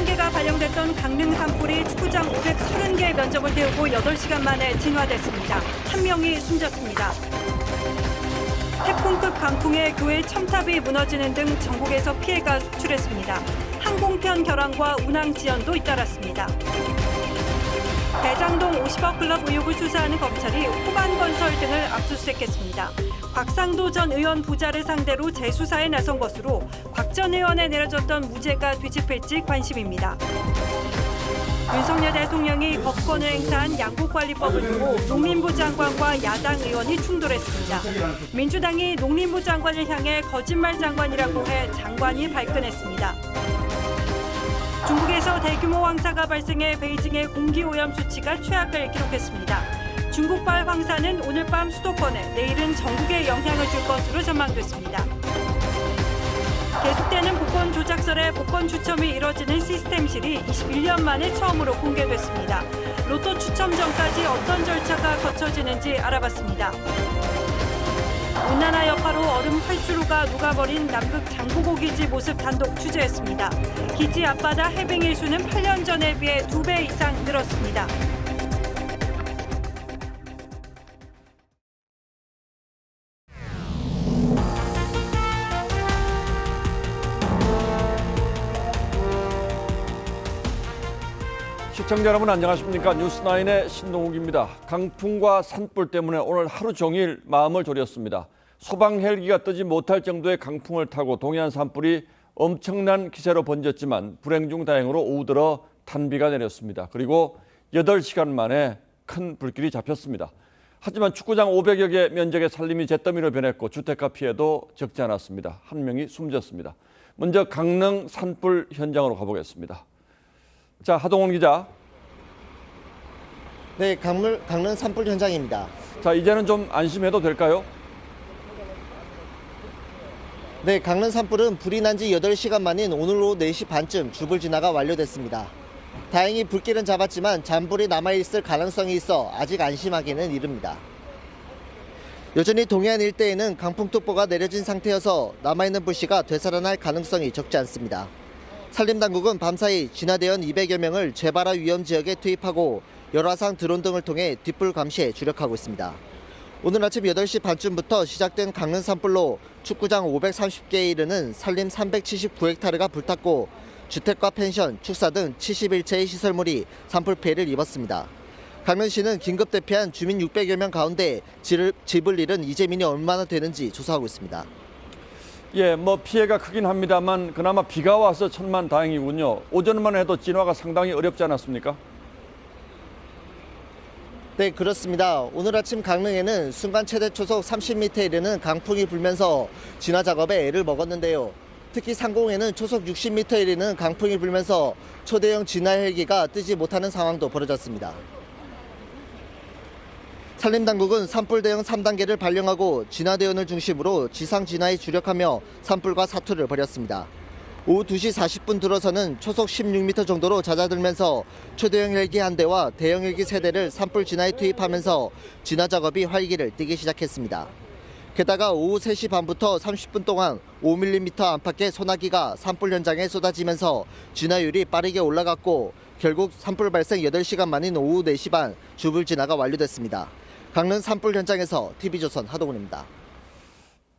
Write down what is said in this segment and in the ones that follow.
3단계가 발령됐던 강릉 산불이 축구장 530개 면적을 태우고 8시간 만에 진화됐습니다. 한 명이 숨졌습니다. 태풍급 강풍에 교회 첨탑이 무너지는 등 전국에서 피해가 속출했습니다. 항공편 결항과 운항 지연도 잇따랐습니다. 대장동 50억 클럽 의혹을 수사하는 검찰이 호반건설 등을 압수수색했습니다. 곽상도 전 의원 부자를 상대로 재수사에 나선 것으로 곽 전 의원에 내려졌던 무죄가 뒤집힐지 관심입니다. 윤석열 대통령이 법권을 행사한 양곡관리법을 두고 농림부 장관과 야당 의원이 충돌했습니다. 민주당이 농림부 장관을 향해 거짓말 장관이라고 해 장관이 발끈했습니다. 중국에서 대규모 황사가 발생해 베이징의 공기오염 수치가 최악을 기록했습니다. 중국발 황사는 오늘 밤 수도권에, 내일은 전국에 영향을 줄 것으로 전망됐습니다. 계속되는 복권 조작설에 복권 추첨이 이뤄지는 시스템실이 21년 만에 처음으로 공개됐습니다. 로또 추첨 전까지 어떤 절차가 거쳐지는지 알아봤습니다. 온난화 여파로 얼음 활주로가 녹아버린 남극 장보고 기지 모습 단독 취재했습니다. 기지 앞바다 해빙 일수는 8년 전에 비해 2배 이상 늘었습니다. 시청자 여러분 안녕하십니까? 뉴스9의 신동욱입니다. 강풍과 산불 때문에 오늘 하루 종일 마음을 졸였습니다. 소방 헬기가 뜨지 못할 정도의 강풍을 타고 동해안 산불이 엄청난 기세로 번졌지만 불행 중 다행으로 오후 들어 단비가 내렸습니다. 그리고 8시간 만에 큰 불길이 잡혔습니다. 하지만 축구장 500여 개 면적의 산림이 잿더미로 변했고 주택가 피해도 적지 않았습니다. 한 명이 숨졌습니다. 먼저 강릉 산불 현장으로 가보겠습니다. 자, 하동원 기자. 네, 강릉 산불 현장입니다. 자, 이제는 좀 안심해도 될까요? 네, 강릉 산불은 불이 난 지 8시간 만인 오늘 오후 4시 반쯤 주불 진화가 완료됐습니다. 다행히 불길은 잡았지만 잔불이 남아있을 가능성이 있어 아직 안심하기는 이릅니다. 여전히 동해안 일대에는 강풍특보가 내려진 상태여서 남아있는 불씨가 되살아날 가능성이 적지 않습니다. 산림당국은 밤사이 진화대원 200여 명을 재발화 위험 지역에 투입하고 열화상 드론 등을 통해 뒷불 감시에 주력하고 있습니다. 오늘 아침 8시 반쯤부터 시작된 강릉 산불로 축구장 530개에 이르는 산림 379헥타르가 불탔고 주택과 펜션, 축사 등 71채의 시설물이 산불 피해를 입었습니다. 강릉시는 긴급 대피한 주민 600여 명 가운데 집을 잃은 이재민이 얼마나 되는지 조사하고 있습니다. 예, 피해가 크긴 합니다만 그나마 비가 와서 천만다행이군요. 오전만 해도 진화가 상당히 어렵지 않았습니까? 네, 그렇습니다. 오늘 아침 강릉에는 순간 최대 초속 30m에 이르는 강풍이 불면서 진화 작업에 애를 먹었는데요. 특히 상공에는 초속 60m에 이르는 강풍이 불면서 초대형 진화 헬기가 뜨지 못하는 상황도 벌어졌습니다. 산림당국은 산불 대응 3단계를 발령하고 진화대원을 중심으로 지상 진화에 주력하며 산불과 사투를 벌였습니다. 오후 2시 40분 들어서는 초속 16m 정도로 잦아들면서 초대형 헬기 한 대와 대형 헬기 3대를 산불 진화에 투입하면서 진화 작업이 활기를 띠기 시작했습니다. 게다가 오후 3시 반부터 30분 동안 5mm 안팎의 소나기가 산불 현장에 쏟아지면서 진화율이 빠르게 올라갔고 결국 산불 발생 8시간 만인 오후 4시 반 주불 진화가 완료됐습니다. 강릉 산불 현장에서 TV조선 하동훈입니다.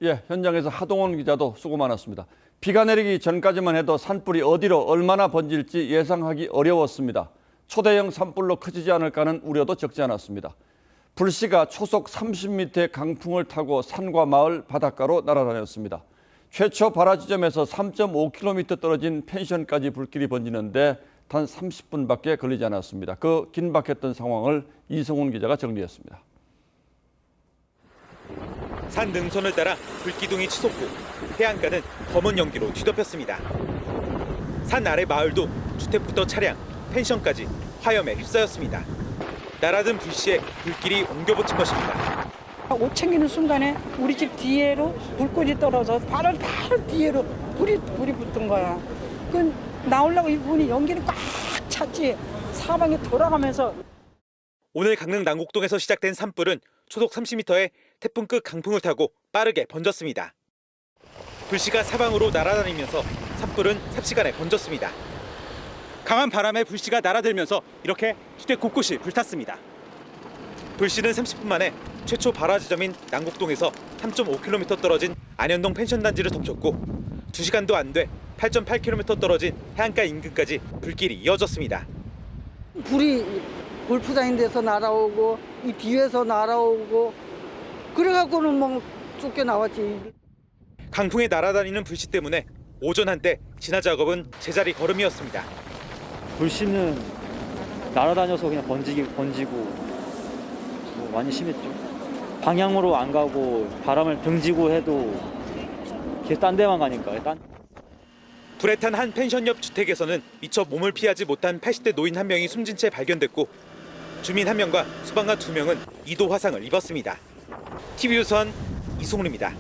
예, 현장에서 하동원 기자도 수고 많았습니다. 비가 내리기 전까지만 해도 산불이 어디로 얼마나 번질지 예상하기 어려웠습니다. 초대형 산불로 커지지 않을까 하는 우려도 적지 않았습니다. 불씨가 초속 30m의 강풍을 타고 산과 마을 바닷가로 날아다녔습니다. 최초 발화 지점에서 3.5km 떨어진 펜션까지 불길이 번지는데 단 30분밖에 걸리지 않았습니다. 그 긴박했던 상황을 이성훈 기자가 정리했습니다. 산 능선을 따라 불기둥이 치솟고 해안가는 검은 연기로 뒤덮였습니다. 산 아래 마을도 주택부터 차량, 펜션까지 화염에 휩싸였습니다. 날아든 불씨에 불길이 옮겨붙은 것입니다. 옷 챙기는 순간에 우리 집 뒤에로 불꽃이 떨어져 바로 뒤에로 불이 붙은 거야. 그 나오려고 이분이 연기는 꽉 찼지. 사방에 돌아가면서. 오늘 강릉 남곡동에서 시작된 산불은 초속 30m의 태풍급 강풍을 타고 빠르게 번졌습니다. 불씨가 사방으로 날아다니면서 산불은 삽시간에 번졌습니다. 강한 바람에 불씨가 날아들면서 이렇게 주택 곳곳이 불탔습니다. 불씨는 30분 만에 최초 발화 지점인 남곡동에서 3.5km 떨어진 안현동 펜션 단지를 덮쳤고 2시간도 안 돼 8.8km 떨어진 해안가 인근까지 불길이 이어졌습니다. 불이 골프장인 데서 날아오고 이 뒤에서 날아오고 그래갖고는 뭐 쫓겨나왔지. 강풍에 날아다니는 불씨 때문에 오전 한때 진화 작업은 제자리 걸음이었습니다. 불씨는 날아다녀서 그냥 번지고 뭐 많이 심했죠. 방향으로 안 가고 바람을 등지고 해도 계속 딴 데만 가니까. 불에 탄 한 펜션 옆 주택에서는 미처 몸을 피하지 못한 80대 노인 한 명이 숨진 채 발견됐고 주민 한 명과 소방관 2명은 2도 화상을 입었습니다. TV조선 이승훈입니다.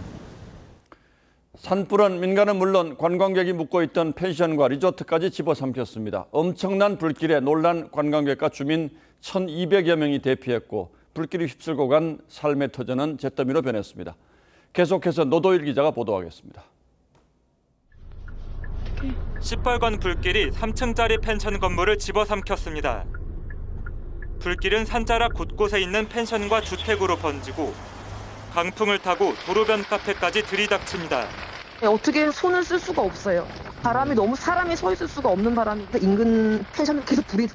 산불은 민간은 물론 관광객이 묵고 있던 펜션과 리조트까지 집어삼켰습니다. 엄청난 불길에 놀란 관광객과 주민 1,200여 명이 대피했고 불길이 휩쓸고 간 삶의 터전은 잿더미로 변했습니다. 계속해서 노도일 기자가 보도하겠습니다. 시뻘건 불길이 3층짜리 펜션 건물을 집어삼켰습니다. 불길은 산자락 곳곳에 있는 펜션과 주택으로 번지고 강풍을 타고 도로변 카페까지 들이닥칩니다. 어떻게 손을 쓸 수가 없어요. 바람이 너무 사람이 서 있을 수가 없는 바람이 인근 펜션에 계속 불이.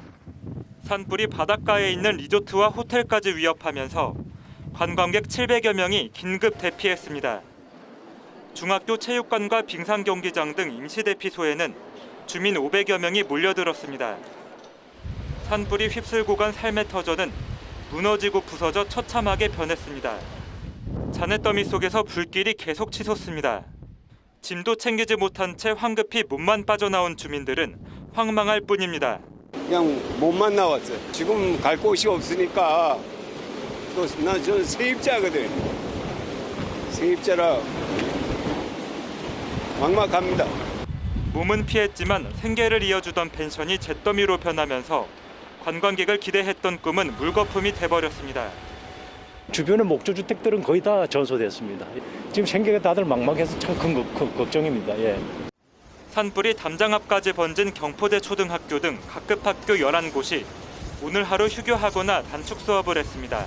산불이 바닷가에 있는 리조트와 호텔까지 위협하면서 관광객 700여 명이 긴급 대피했습니다. 중학교 체육관과 빙상 경기장 등 임시 대피소에는 주민 500여 명이 몰려들었습니다. 산불이 휩쓸고 간 삶의 터전은 무너지고 부서져 처참하게 변했습니다. 잔해더미 속에서 불길이 계속 치솟습니다. 짐도 챙기지 못한 채 황급히 몸만 빠져나온 주민들은 황망할 뿐입니다. 그냥 몸만 나왔어요. 지금 갈 곳이 없으니까 또 저는 세입자거든. 세입자라 막막합니다. 몸은 피했지만 생계를 이어주던 펜션이 잿더미로 변하면서 관광객을 기대했던 꿈은 물거품이 돼버렸습니다. 주변의 목조주택들은 거의 다 전소됐습니다. 지금 생계가 다들 막막해서 참 큰 걱정입니다. 예. 산불이 담장 앞까지 번진 경포대 초등학교 등 각급 학교 11곳이 오늘 하루 휴교하거나 단축 수업을 했습니다.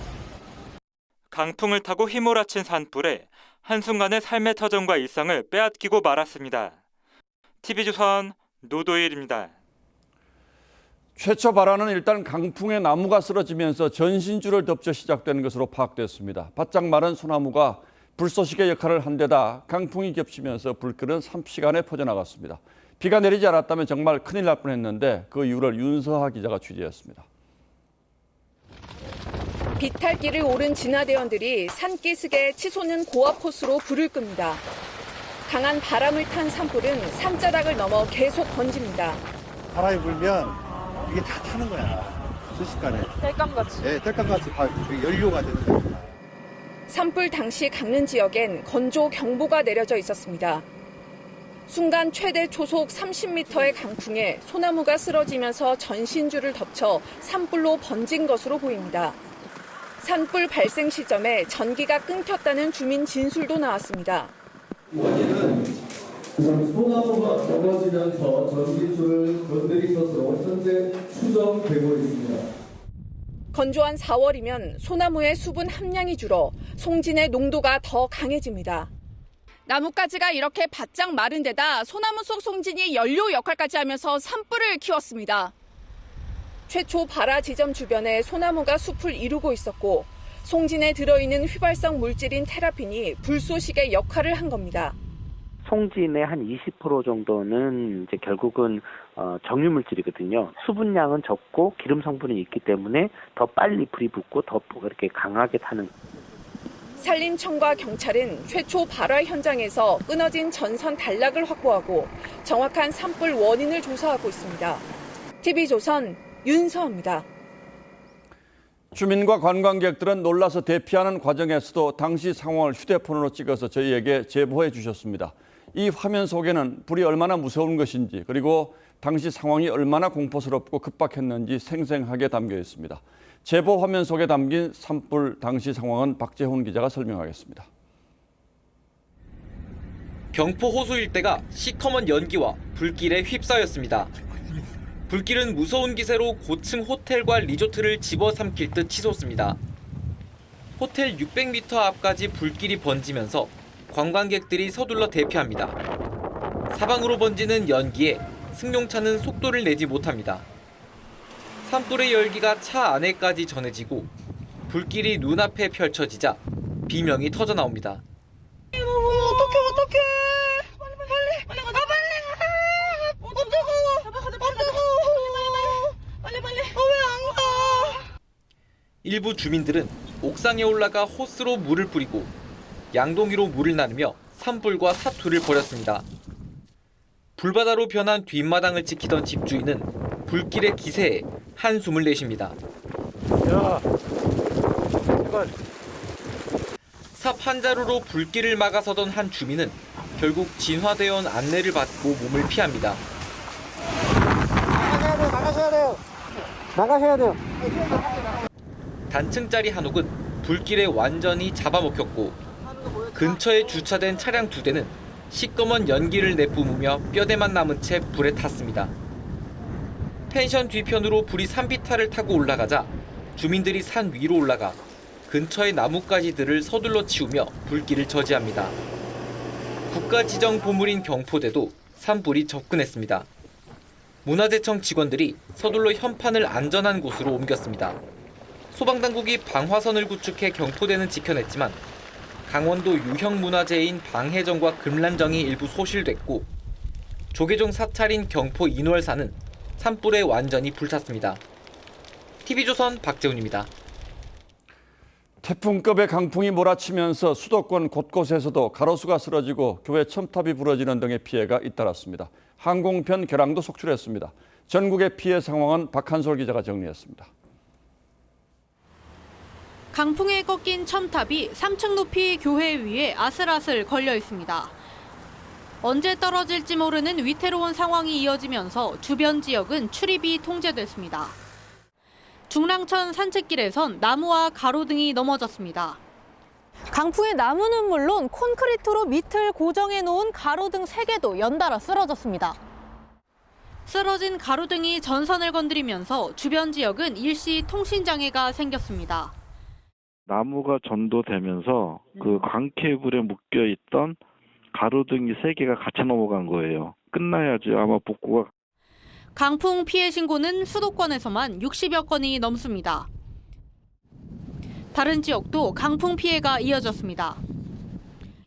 강풍을 타고 휘몰아친 산불에 한순간에 삶의 터전과 일상을 빼앗기고 말았습니다. TV조선 노도일입니다. 최초 발화는 일단 강풍에 나무가 쓰러지면서 전신주를 덮쳐 시작된 것으로 파악됐습니다. 바짝 마른 소나무가 불쏘시개 역할을 한 데다 강풍이 겹치면서 불길은 3시간에 퍼져나갔습니다. 비가 내리지 않았다면 정말 큰일 날 뻔했는데 그 이유를 윤서하 기자가 취재했습니다. 비탈길을 오른 진화대원들이 산기슭에 치솟는 고압 호수로 불을 끕니다. 강한 바람을 탄 산불은 산자락을 넘어 계속 번집니다. 바람이 불면 이게 다 타는 거야. 순식간에. 땔감같이. 네, 땔감같이 연료가 되는 겁니다. 산불 당시 강릉 지역엔 건조 경보가 내려져 있었습니다. 순간 최대 초속 30m의 강풍에 소나무가 쓰러지면서 전신주를 덮쳐 산불로 번진 것으로 보입니다. 산불 발생 시점에 전기가 끊겼다는 주민 진술도 나왔습니다. 원인은 소나무가 넘어지면서 전기줄을 건드린 것으로 현재 추정되고 있습니다. 건조한 4월이면 소나무의 수분 함량이 줄어 송진의 농도가 더 강해집니다. 나뭇가지가 이렇게 바짝 마른 데다 소나무 속 송진이 연료 역할까지 하면서 산불을 키웠습니다. 최초 발화 지점 주변에 소나무가 숲을 이루고 있었고 송진에 들어있는 휘발성 물질인 테라핀이 불쏘시개 역할을 한 겁니다. 송진의 한 20% 정도는 이제 결국은 정유물질이거든요. 수분량은 적고 기름 성분이 있기 때문에 더 빨리 불이 붙고 더 그렇게 강하게 타는. 산림청과 경찰은 최초 발화 현장에서 끊어진 전선 단락을 확보하고 정확한 산불 원인을 조사하고 있습니다. TV조선 윤서입니다. 주민과 관광객들은 놀라서 대피하는 과정에서도 당시 상황을 휴대폰으로 찍어서 저희에게 제보해 주셨습니다. 이 화면 속에는 불이 얼마나 무서운 것인지 그리고 당시 상황이 얼마나 공포스럽고 급박했는지 생생하게 담겨 있습니다. 제보 화면 속에 담긴 산불 당시 상황은 박재훈 기자가 설명하겠습니다. 경포 호수 일대가 시커먼 연기와 불길에 휩싸였습니다. 불길은 무서운 기세로 고층 호텔과 리조트를 집어삼킬 듯 치솟습니다. 호텔 600m 앞까지 불길이 번지면서 관광객들이 서둘러 대피합니다. 사방으로 번지는 연기에 승용차는 속도를 내지 못합니다. 산불의 열기가 차 안에까지 전해지고 불길이 눈앞에 펼쳐지자 비명이 터져 나옵니다. 어떡해. 빨리. 왜 안 가? 일부 주민들은 옥상에 올라가 호스로 물을 뿌리고 양동이로 물을 나누며 산불과 사투를 벌였습니다. 불바다로 변한 뒷마당을 지키던 집주인은 불길의 기세에 한숨을 내쉽니다. 삽 한 자루로 불길을 막아서던 한 주민은 결국 진화대원 안내를 받고 몸을 피합니다. 나가셔야 돼요. 단층짜리 한옥은 불길에 완전히 잡아먹혔고 근처에 주차된 차량 2대는 시꺼먼 연기를 내뿜으며 뼈대만 남은 채 불에 탔습니다. 펜션 뒤편으로 불이 산비탈을 타고 올라가자 주민들이 산 위로 올라가 근처의 나뭇가지들을 서둘러 치우며 불길을 저지합니다. 국가지정 보물인 경포대도 산불이 접근했습니다. 문화재청 직원들이 서둘러 현판을 안전한 곳으로 옮겼습니다. 소방당국이 방화선을 구축해 경포대는 지켜냈지만 강원도 유형문화재인 방해정과 금란정이 일부 소실됐고 조계종 사찰인 경포 인월산은 산불에 완전히 불탔습니다. TV조선 박재훈입니다. 태풍급의 강풍이 몰아치면서 수도권 곳곳에서도 가로수가 쓰러지고 교회 첨탑이 부러지는 등의 피해가 잇따랐습니다. 항공편 결항도 속출했습니다. 전국의 피해 상황은 박한솔 기자가 정리했습니다. 강풍에 꺾인 첨탑이 3층 높이 교회 위에 아슬아슬 걸려 있습니다. 언제 떨어질지 모르는 위태로운 상황이 이어지면서 주변 지역은 출입이 통제됐습니다. 중랑천 산책길에선 나무와 가로등이 넘어졌습니다. 강풍에 나무는 물론 콘크리트로 밑을 고정해 놓은 가로등 3개도 연달아 쓰러졌습니다. 쓰러진 가로등이 전선을 건드리면서 주변 지역은 일시 통신장애가 생겼습니다. 나무가 전도되면서 그 광케이블에 묶여있던 가로등이 3개가 같이 넘어간 거예요. 끝나야지 아마 복구가. 강풍 피해 신고는 수도권에서만 60여 건이 넘습니다. 다른 지역도 강풍 피해가 이어졌습니다.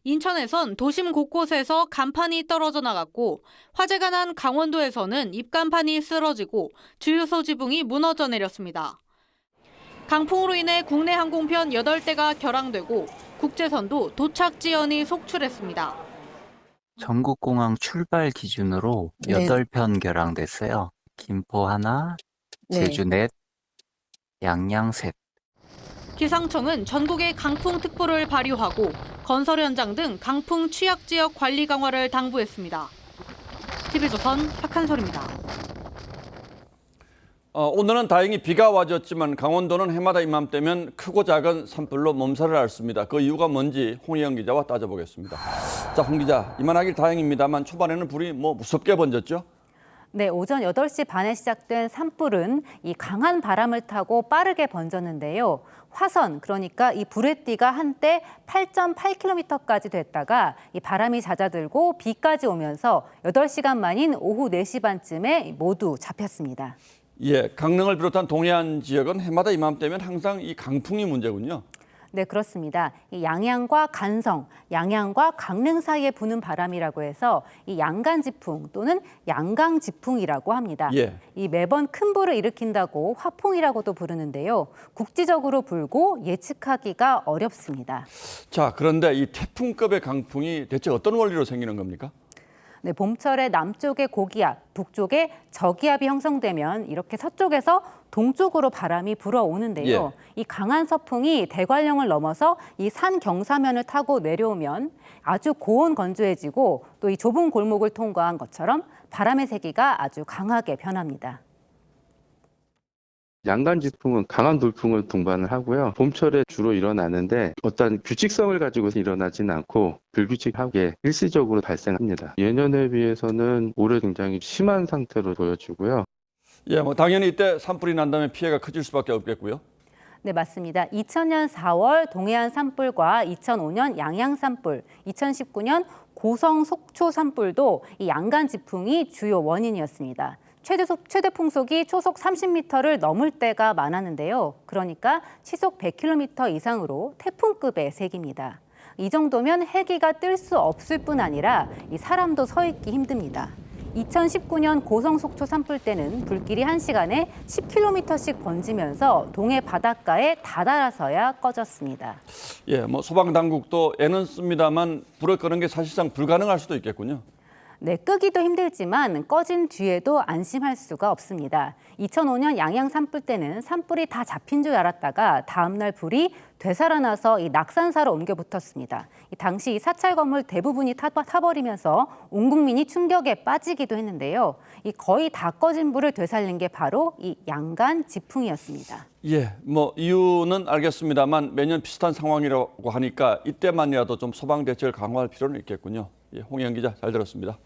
인천에선 도심 곳곳에서 간판이 떨어져 나갔고 화재가 난 강원도에서는 입간판이 쓰러지고 주유소 지붕이 무너져 내렸습니다. 강풍으로 인해 국내 항공편 8대가 결항되고 국제선도 도착 지연이 속출했습니다. 전국공항 출발 기준으로 8편 결항됐어요. 김포 하나, 제주 넷, 양양 셋. 기상청은 전국에 강풍특보를 발효하고 건설 현장 등 강풍 취약 지역 관리 강화를 당부했습니다. TV조선 박한솔입니다. 오늘은 다행히 비가 와줬지만 강원도는 해마다 이맘때면 크고 작은 산불로 몸살을 앓습니다. 그 이유가 뭔지 홍희영 기자와 따져보겠습니다. 자, 홍 기자, 이만하길 다행입니다만 초반에는 불이 무섭게 번졌죠? 네, 오전 8시 반에 시작된 산불은 이 강한 바람을 타고 빠르게 번졌는데요. 화선, 그러니까 이 불의 띠가 한때 8.8km까지 됐다가 이 바람이 잦아들고 비까지 오면서 8시간 만인 오후 4시 반쯤에 모두 잡혔습니다. 예, 강릉을 비롯한 동해안 지역은 해마다 이맘때면 항상 이 강풍이 문제군요. 네, 그렇습니다. 이 양양과 간성, 양양과 강릉 사이에 부는 바람이라고 해서 이 양간지풍 또는 양강지풍이라고 합니다. 예. 이 매번 큰 불을 일으킨다고 화풍이라고도 부르는데요. 국지적으로 불고 예측하기가 어렵습니다. 자, 그런데 이 태풍급의 강풍이 대체 어떤 원리로 생기는 겁니까? 네, 봄철에 남쪽에 고기압, 북쪽에 저기압이 형성되면 이렇게 서쪽에서 동쪽으로 바람이 불어오는데요. 이 강한 서풍이 대관령을 넘어서 이 산 경사면을 타고 내려오면 아주 고온 건조해지고 또 이 좁은 골목을 통과한 것처럼 바람의 세기가 아주 강하게 변합니다. 양간지풍은 강한 돌풍을 동반을 하고요. 봄철에 주로 일어나는데 어떤 규칙성을 가지고 일어나지는 않고 불규칙하게 일시적으로 발생합니다. 예년에 비해서는 올해 굉장히 심한 상태로 보여지고요. 예, 뭐 당연히 이때 산불이 난다면 피해가 커질 수밖에 없겠고요. 네, 맞습니다. 2000년 4월 동해안 산불과 2005년 양양 산불, 2019년 고성 속초 산불도 이 양간 지풍이 주요 원인이었습니다. 최대 풍속이 초속 30m를 넘을 때가 많았는데요. 그러니까 시속 100km 이상으로 태풍급의 세기입니다. 이 정도면 헬기가 뜰 수 없을 뿐 아니라 이 사람도 서 있기 힘듭니다. 2019년 고성 속초 산불 때는 불길이 1시간에 10km씩 번지면서 동해 바닷가에 다다라서야 꺼졌습니다. 예, 뭐 소방 당국도 애는 씁니다만 불을 끄는 게 사실상 불가능할 수도 있겠군요. 네, 끄기도 힘들지만 꺼진 뒤에도 안심할 수가 없습니다. 2005년 양양 산불 때는 산불이 다 잡힌 줄 알았다가 다음 날 불이 되살아나서 이 낙산사로 옮겨 붙었습니다. 당시 사찰 건물 대부분이 타버리면서 온 국민이 충격에 빠지기도 했는데요. 이 거의 다 꺼진 불을 되살린 게 바로 이 양간 지풍이었습니다. 예, 뭐 이유는 알겠습니다만 매년 비슷한 상황이라고 하니까 이때만이라도 좀 소방 대책을 강화할 필요는 있겠군요. 예, 홍영 기자 잘 들었습니다.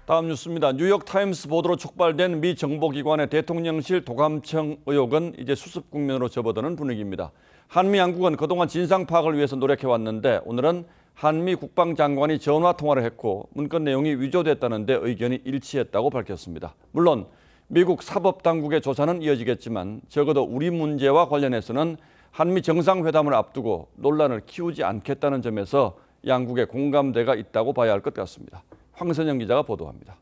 다음 뉴스입니다. 뉴욕타임스 보도로 촉발된 미 정보기관의 대통령실 도감청 의혹은 이제 수습 국면으로 접어드는 분위기입니다. 한미 양국은 그동안 진상 파악을 위해서 노력해왔는데 오늘은 한미 국방장관이 전화통화를 했고 문건 내용이 위조됐다는 데 의견이 일치했다고 밝혔습니다. 물론 미국 사법당국의 조사는 이어지겠지만 적어도 우리 문제와 관련해서는 한미 정상회담을 앞두고 논란을 키우지 않겠다는 점에서 양국의 공감대가 있다고 봐야 할 것 같습니다. 황선영 기자가 보도합니다.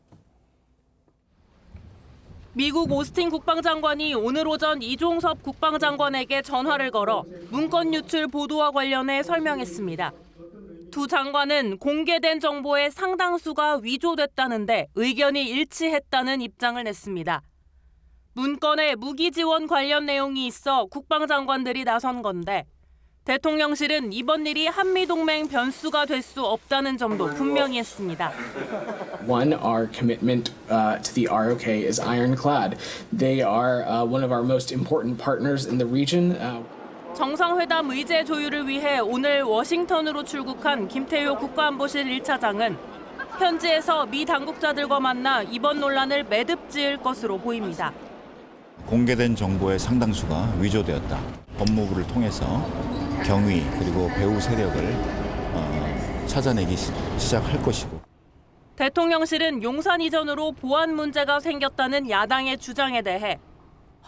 미국 오스틴 국방장관이 오늘 오전 이종섭 국방장관에게 전화를 걸어 문건 유출 보도와 관련해 설명했습니다. 두 장관은 공개된 정보의 상당수가 위조됐다는데 의견이 일치했다는 입장을 냈습니다. 문건에 무기 지원 관련 내용이 있어 국방장관들이 나선 건데 대통령실은 이번 일이 한미동맹 변수가 될 수 없다는 점도 분명히 했습니다. One, our commitment to the ROK is ironclad. They are one of our most important partners in the region. 정상회담 의제 조율을 위해 오늘 워싱턴으로 출국한 김태효 국가안보실 1차장은 현지에서 미 당국자들과 만나 이번 논란을 매듭지을 것으로 보입니다. 공개된 정보의 상당수가 위조되었다. 법무부를 통해서 경위 그리고 배후 세력을 찾아내기 시작할 것이고. 대통령실은 용산 이전으로 보안 문제가 생겼다는 야당의 주장에 대해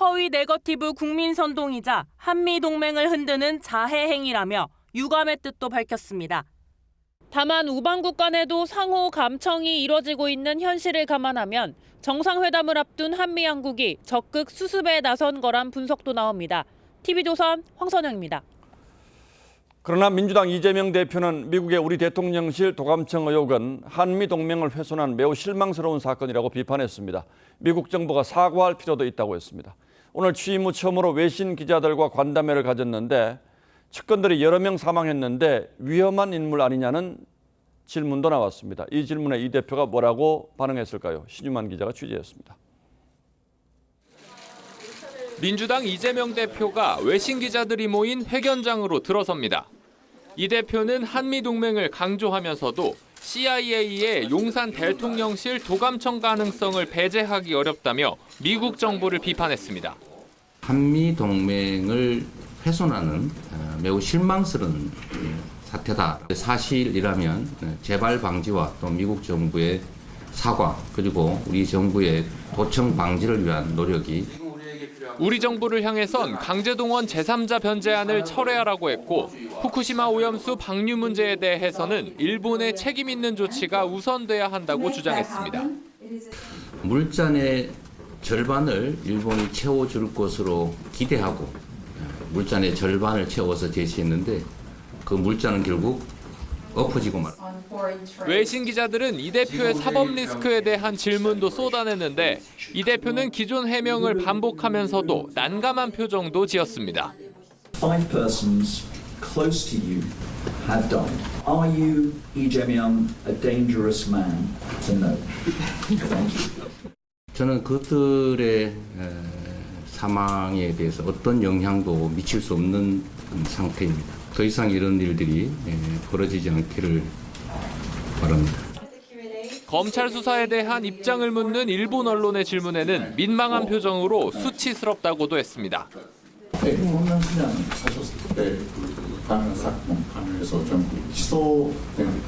허위 네거티브 국민 선동이자 한미 동맹을 흔드는 자해 행위라며 유감의 뜻도 밝혔습니다. 다만 우방국 간에도 상호 감청이 이뤄지고 있는 현실을 감안하면 정상회담을 앞둔 한미 양국이 적극 수습에 나선 거란 분석도 나옵니다. TV조선 황선영입니다. 그러나 민주당 이재명 대표는 미국의 우리 대통령실 도감청 의혹은 한미 동맹을 훼손한 매우 실망스러운 사건이라고 비판했습니다. 미국 정부가 사과할 필요도 있다고 했습니다. 오늘 취임 후 처음으로 외신 기자들과 간담회를 가졌는데 측근들이 여러 명 사망했는데 위험한 인물 아니냐는 질문도 나왔습니다. 이 질문에 이 대표가 뭐라고 반응했을까요? 신유만 기자가 취재했습니다. 민주당 이재명 대표가 외신 기자들이 모인 회견장으로 들어섭니다. 이 대표는 한미 동맹을 강조하면서도 CIA의 용산 대통령실 도감청 가능성을 배제하기 어렵다며 미국 정부를 비판했습니다. 한미 동맹을 훼손하는 매우 실망스러운 사태다. 사실이라면 재발 방지와 또 미국 정부의 사과 그리고 우리 정부의 도청 방지를 위한 노력이 우리 정부를 향해선 강제동원 제3자 변제안을 철회하라고 했고 후쿠시마 오염수 방류 문제에 대해서는 일본의 책임 있는 조치가 우선돼야 한다고 주장했습니다. 물잔의 절반을 일본이 채워줄 것으로 기대하고 물잔의 절반을 채워서 제시했는데 그 물잔은 결국 엎어지고 말았습니다. 외신 기자들은 이 대표의 사법 리스크에 대한 질문도 쏟아냈는데 이 대표는 기존 해명을 반복하면서도 난감한 표정도 지었습니다. 5 persons close to you have died. Are you, Lee Jae-myung, a dangerous man to know? Thank you. 저는 그들의 사망에 대해서 어떤 영향도 미칠 수 없는 상태입니다. 더 이상 이런 일들이 벌어지지 않기를 바랍니다. 검찰 수사에 대한 입장을 묻는 일본 언론의 질문에는 민망한 표정으로 수치스럽다고도 했습니다. 홍남시장 사셨을 때 다른 사건 관련해서 좀 취소된.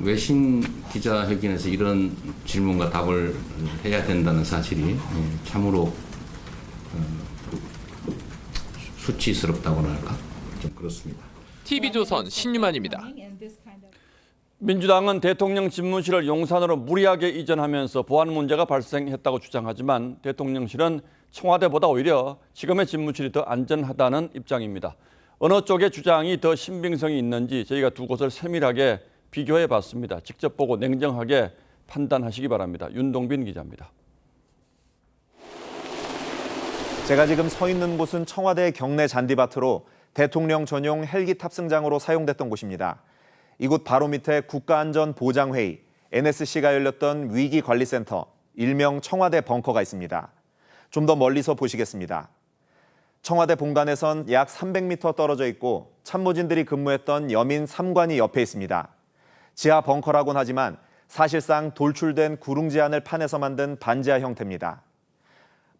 외신 기자회견에서 이런 질문과 답을 해야 된다는 사실이 참으로 수치스럽다고나 할까? 좀 그렇습니다. TV조선 신유만입니다. 민주당은 대통령 집무실을 용산으로 무리하게 이전하면서 보안 문제가 발생했다고 주장하지만 대통령실은 청와대보다 오히려 지금의 집무실이 더 안전하다는 입장입니다. 어느 쪽의 주장이 더 신빙성이 있는지 저희가 두 곳을 세밀하게 비교해 봤습니다. 직접 보고 냉정하게 판단하시기 바랍니다. 윤동빈 기자입니다. 제가 지금 서 있는 곳은 청와대 경내 잔디밭으로 대통령 전용 헬기 탑승장으로 사용됐던 곳입니다. 이곳 바로 밑에 국가안전보장회의, NSC가 열렸던 위기관리센터, 일명 청와대 벙커가 있습니다. 좀 더 멀리서 보시겠습니다. 청와대 본관에선 약 300m 떨어져 있고 참모진들이 근무했던 여민 3관이 옆에 있습니다. 지하 벙커라고는 하지만 사실상 돌출된 구릉지 안을 파내서 만든 반지하 형태입니다.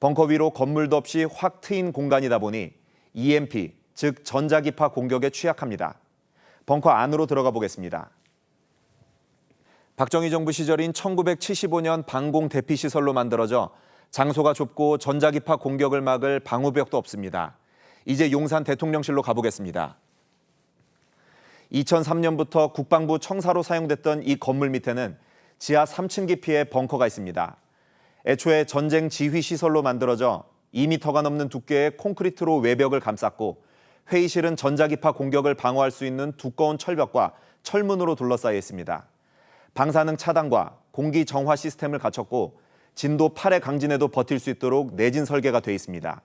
벙커 위로 건물도 없이 확 트인 공간이다 보니 EMP, 즉 전자기파 공격에 취약합니다. 벙커 안으로 들어가 보겠습니다. 박정희 정부 시절인 1975년 방공 대피시설로 만들어져 장소가 좁고 전자기파 공격을 막을 방호벽도 없습니다. 이제 용산 대통령실로 가보겠습니다. 2003년부터 국방부 청사로 사용됐던 이 건물 밑에는 지하 3층 깊이의 벙커가 있습니다. 애초에 전쟁 지휘 시설로 만들어져 2m가 넘는 두께의 콘크리트로 외벽을 감쌌고 회의실은 전자기파 공격을 방어할 수 있는 두꺼운 철벽과 철문으로 둘러싸여 있습니다. 방사능 차단과 공기 정화 시스템을 갖췄고 진도 8의 강진에도 버틸 수 있도록 내진 설계가 돼 있습니다.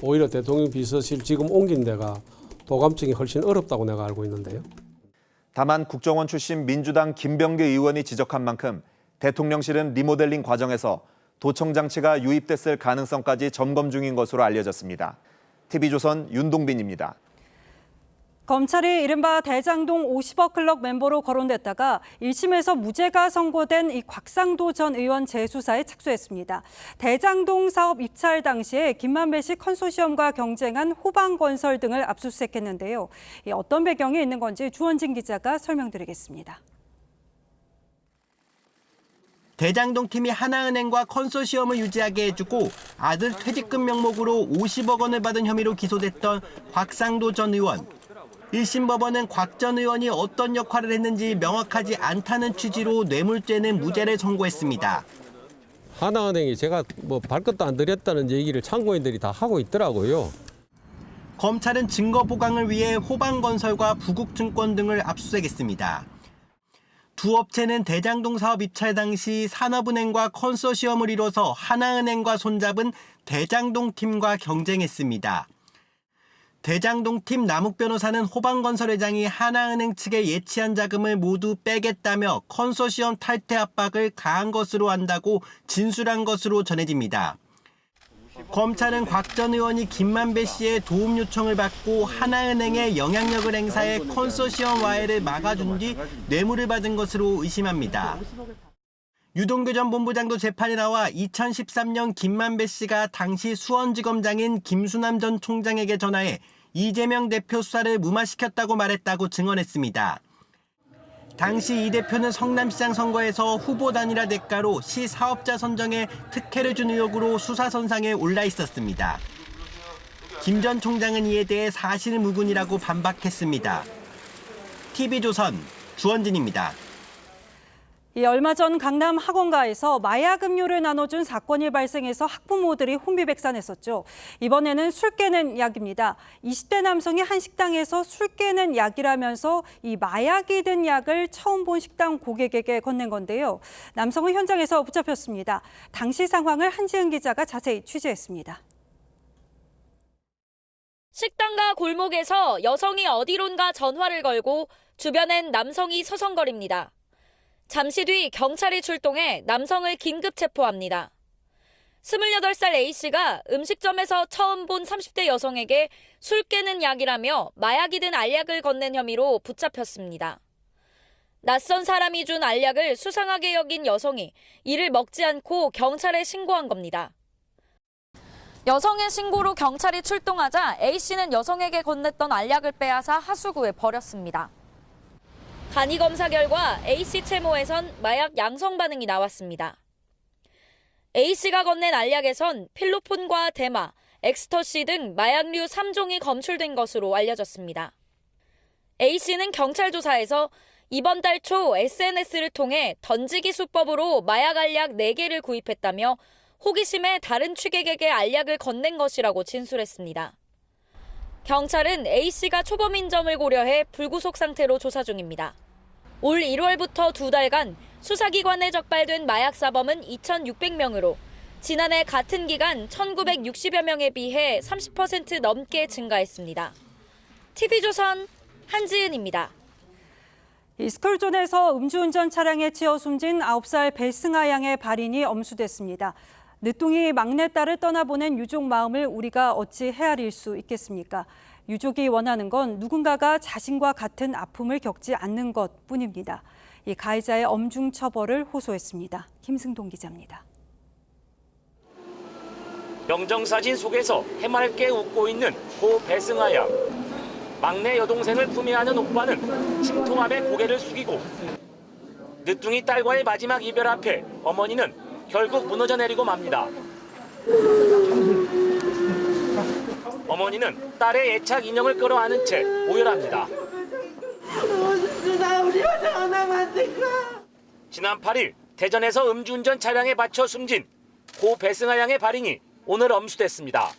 오히려 대통령 비서실 지금 옮긴 데가 도감증이 훨씬 어렵다고 내가 알고 있는데요. 다만 국정원 출신 민주당 김병기 의원이 지적한 만큼 대통령실은 리모델링 과정에서 도청 장치가 유입됐을 가능성까지 점검 중인 것으로 알려졌습니다. TV조선 윤동빈입니다. 검찰이 이른바 대장동 50억 클럽 멤버로 거론됐다가 1심에서 무죄가 선고된 이 곽상도 전 의원 재수사에 착수했습니다. 대장동 사업 입찰 당시에 김만배 씨 컨소시엄과 경쟁한 호방건설 등을 압수수색했는데요. 어떤 배경이 있는 건지 주원진 기자가 설명드리겠습니다. 대장동 팀이 하나은행과 컨소시엄을 유지하게 해주고 아들 퇴직금 명목으로 50억 원을 받은 혐의로 기소됐던 곽상도 전 의원. 1심 법원은 곽 전 의원이 어떤 역할을 했는지 명확하지 않다는 취지로 뇌물죄는 무죄를 선고했습니다. 하나은행이 제가 발끝도 안 들였다는 얘기를 참고인들이 다 하고 있더라고요. 검찰은 증거 보강을 위해 호방건설과 부국증권 등을 압수수색했습니다. 두 업체는 대장동 사업 입찰 당시 산업은행과 컨소시엄을 이뤄서 하나은행과 손잡은 대장동 팀과 경쟁했습니다. 대장동 팀 남욱 변호사는 호방건설 회장이 하나은행 측에 예치한 자금을 모두 빼겠다며 컨소시엄 탈퇴 압박을 가한 것으로 안다고 진술한 것으로 전해집니다. 검찰은 곽 전 의원이 김만배 씨의 도움 요청을 받고 하나은행의 영향력을 행사해 컨소시엄 와해를 막아준 뒤 뇌물을 받은 것으로 의심합니다. 유동규 전 본부장도 재판에 나와 2013년 김만배 씨가 당시 수원지검장인 김수남 전 총장에게 전화해 이재명 대표 수사를 무마시켰다고 말했다고 증언했습니다. 당시 이 대표는 성남시장 선거에서 후보 단일화 대가로 시 사업자 선정에 특혜를 준 의혹으로 수사선상에 올라 있었습니다. 김 전 총장은 이에 대해 사실무근이라고 반박했습니다. TV조선 주원진입니다. 얼마 전 강남 학원가에서 마약 음료를 나눠준 사건이 발생해서 학부모들이 혼비백산했었죠. 이번에는 술 깨는 약입니다. 20대 남성이 한 식당에서 술 깨는 약이라면서 이 마약이 든 약을 처음 본 식당 고객에게 건넨 건데요. 남성은 현장에서 붙잡혔습니다. 당시 상황을 한지은 기자가 자세히 취재했습니다. 식당과 골목에서 여성이 어디론가 전화를 걸고 주변엔 남성이 서성거립니다. 잠시 뒤 경찰이 출동해 남성을 긴급 체포합니다. 28살 A씨가 음식점에서 처음 본 30대 여성에게 술 깨는 약이라며 마약이 든 알약을 건넨 혐의로 붙잡혔습니다. 낯선 사람이 준 알약을 수상하게 여긴 여성이 이를 먹지 않고 경찰에 신고한 겁니다. 여성의 신고로 경찰이 출동하자 A씨는 여성에게 건넸던 알약을 빼앗아 하수구에 버렸습니다. 간이 검사 결과 A씨 채모에선 마약 양성 반응이 나왔습니다. A씨가 건넨 알약에선 필로폰과 대마, 엑스터시 등 마약류 3종이 검출된 것으로 알려졌습니다. A씨는 경찰 조사에서 이번 달 초 SNS를 통해 던지기 수법으로 마약 알약 4개를 구입했다며 호기심에 다른 취객에게 알약을 건넨 것이라고 진술했습니다. 경찰은 A씨가 초범인 점을 고려해 불구속 상태로 조사 중입니다. 올 1월부터 2달간 수사기관에 적발된 마약 사범은 2,600명으로 지난해 같은 기간 1,960여 명에 비해 30% 넘게 증가했습니다. TV조선 한지은입니다. 스쿨존에서 음주운전 차량에 치여 숨진 9살 배승아 양의 발인이 엄수됐습니다. 늦둥이 막내딸을 떠나보낸 유족 마음을 우리가 어찌 헤아릴 수 있겠습니까? 유족이 원하는 건 누군가가 자신과 같은 아픔을 겪지 않는 것뿐입니다. 이 가해자의 엄중 처벌을 호소했습니다. 김승동 기자입니다. 영정사진 속에서 해맑게 웃고 있는 고 배승아 양. 막내 여동생을 품에 안은 오빠는 침통함에 고개를 숙이고 늦둥이 딸과의 마지막 이별 앞에 어머니는 결국 무너져 내리고 맙니다. 어머니는 딸의 애착 인형을 끌어안은 채 오열합니다. 지난 8일 대전에서 음주운전 차량에 받쳐 숨진 고 배승아 양의 발인이 오늘 엄수됐습니다.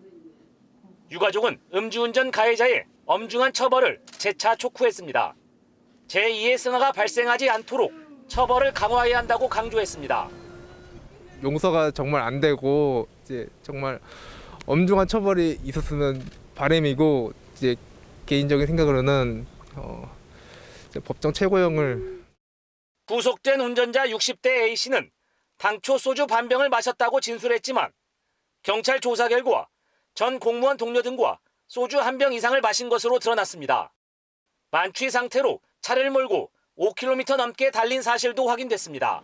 유가족은 음주운전 가해자의 엄중한 처벌을 재차 촉구했습니다. 제2의 승아가 발생하지 않도록 처벌을 강화해야 한다고 강조했습니다. 용서가 정말 안 되고 이제 정말 엄중한 처벌이 있었으면 바람이고 이제 개인적인 생각으로는 이제 법정 최고형을. 구속된 운전자 60대 A씨는 당초 소주 반병을 마셨다고 진술했지만 경찰 조사 결과 전 공무원 동료 등과 소주 한 병 이상을 마신 것으로 드러났습니다. 만취 상태로 차를 몰고 5km 넘게 달린 사실도 확인됐습니다.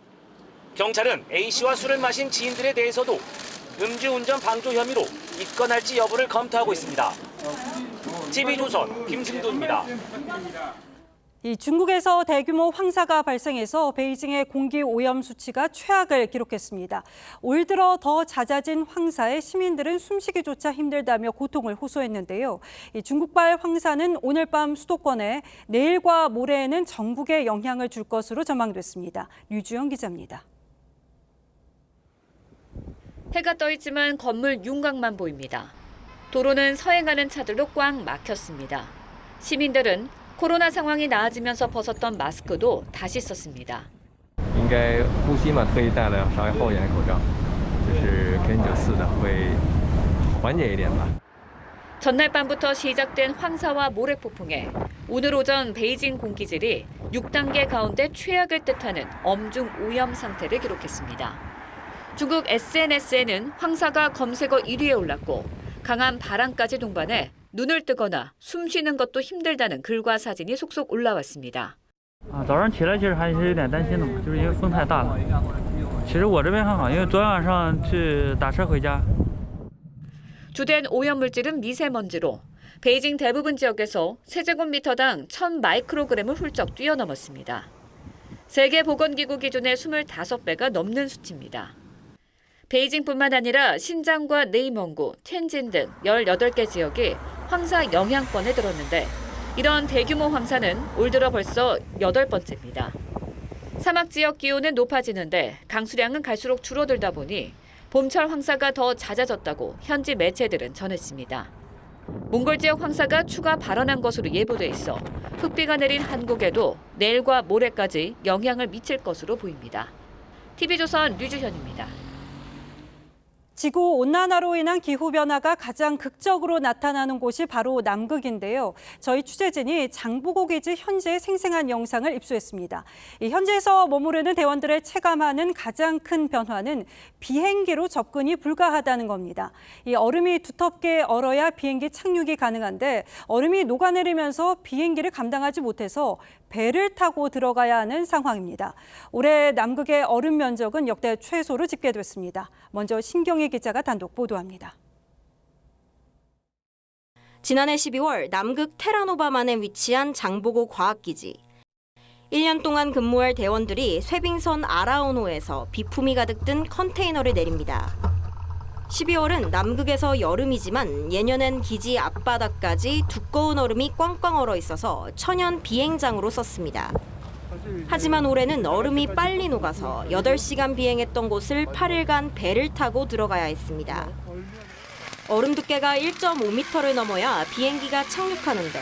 경찰은 A씨와 술을 마신 지인들에 대해서도 음주운전 방조 혐의로 입건할지 여부를 검토하고 있습니다. TV조선 김승도입니다. 이 중국에서 대규모 황사가 발생해서 베이징의 공기 오염 수치가 최악을 기록했습니다. 올 들어 더 잦아진 황사에 시민들은 숨쉬기조차 힘들다며 고통을 호소했는데요. 이 중국발 황사는 오늘 밤 수도권에 내일과 모레에는 전국에 영향을 줄 것으로 전망됐습니다. 류주영 기자입니다. 해가 떠 있지만 건물 윤곽만 보입니다. 도로는 서행하는 차들로 꽉 막혔습니다. 시민들은 코로나 상황이 나아지면서 벗었던 마스크도 다시 썼습니다. 应该呼吸嘛，特意戴了稍微厚一点的口罩，就是 N94的会缓解一点吧。 전날 밤부터 시작된 황사와 모래폭풍에 오늘 오전 베이징 공기질이 6단계 가운데 최악을 뜻하는 엄중 오염 상태를 기록했습니다. 중국 SNS에는 황사가 검색어 1위에 올랐고 강한 바람까지 동반해 눈을 뜨거나 숨 쉬는 것도 힘들다는 글과 사진이 속속 올라왔습니다. 早上起来其实还是有点担心的嘛，就是因为风太大了。其实我这边还好，因为昨天晚上去打车回家。 주된 오염물질은 미세먼지로 베이징 대부분 지역에서 세제곱미터당 1000 마이크로그램을 훌쩍 뛰어넘었습니다. 세계보건기구 기준의 25배가 넘는 수치입니다. 베이징뿐만 아니라 신장과 내이멍구, 텐진 등 18개 지역이 황사 영향권에 들었는데 이런 대규모 황사는 올 들어 벌써 8번째입니다. 사막 지역 기온은 높아지는데 강수량은 갈수록 줄어들다 보니 봄철 황사가 더 잦아졌다고 현지 매체들은 전했습니다. 몽골 지역 황사가 추가 발원한 것으로 예보돼 있어 흑비가 내린 한국에도 내일과 모레까지 영향을 미칠 것으로 보입니다. TV조선 류주현입니다. 지구온난화로 인한 기후변화가 가장 극적으로 나타나는 곳이 바로 남극인데요. 저희 취재진이 장보고 기지 현재의 생생한 영상을 입수했습니다. 이 현지에서 머무르는 대원들의 체감하는 가장 큰 변화는 비행기로 접근이 불가하다는 겁니다. 이 얼음이 두텁게 얼어야 비행기 착륙이 가능한데 얼음이 녹아내리면서 비행기를 감당하지 못해서 배를 타고 들어가야 하는 상황입니다. 올해 남극의 얼음 면적은 역대 최소로 집계됐습니다. 먼저 신경희 기자가 단독 보도합니다. 지난해 12월 남극 테라노바만에 위치한 장보고 과학기지. 1년 동안 근무할 대원들이 쇠빙선 아라오노에서 비품이 가득 든 컨테이너를 내립니다. 12월은 남극에서 여름이지만 예년엔 기지 앞바닥까지 두꺼운 얼음이 꽝꽝 얼어 있어서 천연 비행장으로 썼습니다. 하지만 올해는 얼음이 빨리 녹아서 8시간 비행했던 곳을 8일간 배를 타고 들어가야 했습니다. 얼음 두께가 1.5m를 넘어야 비행기가 착륙하는데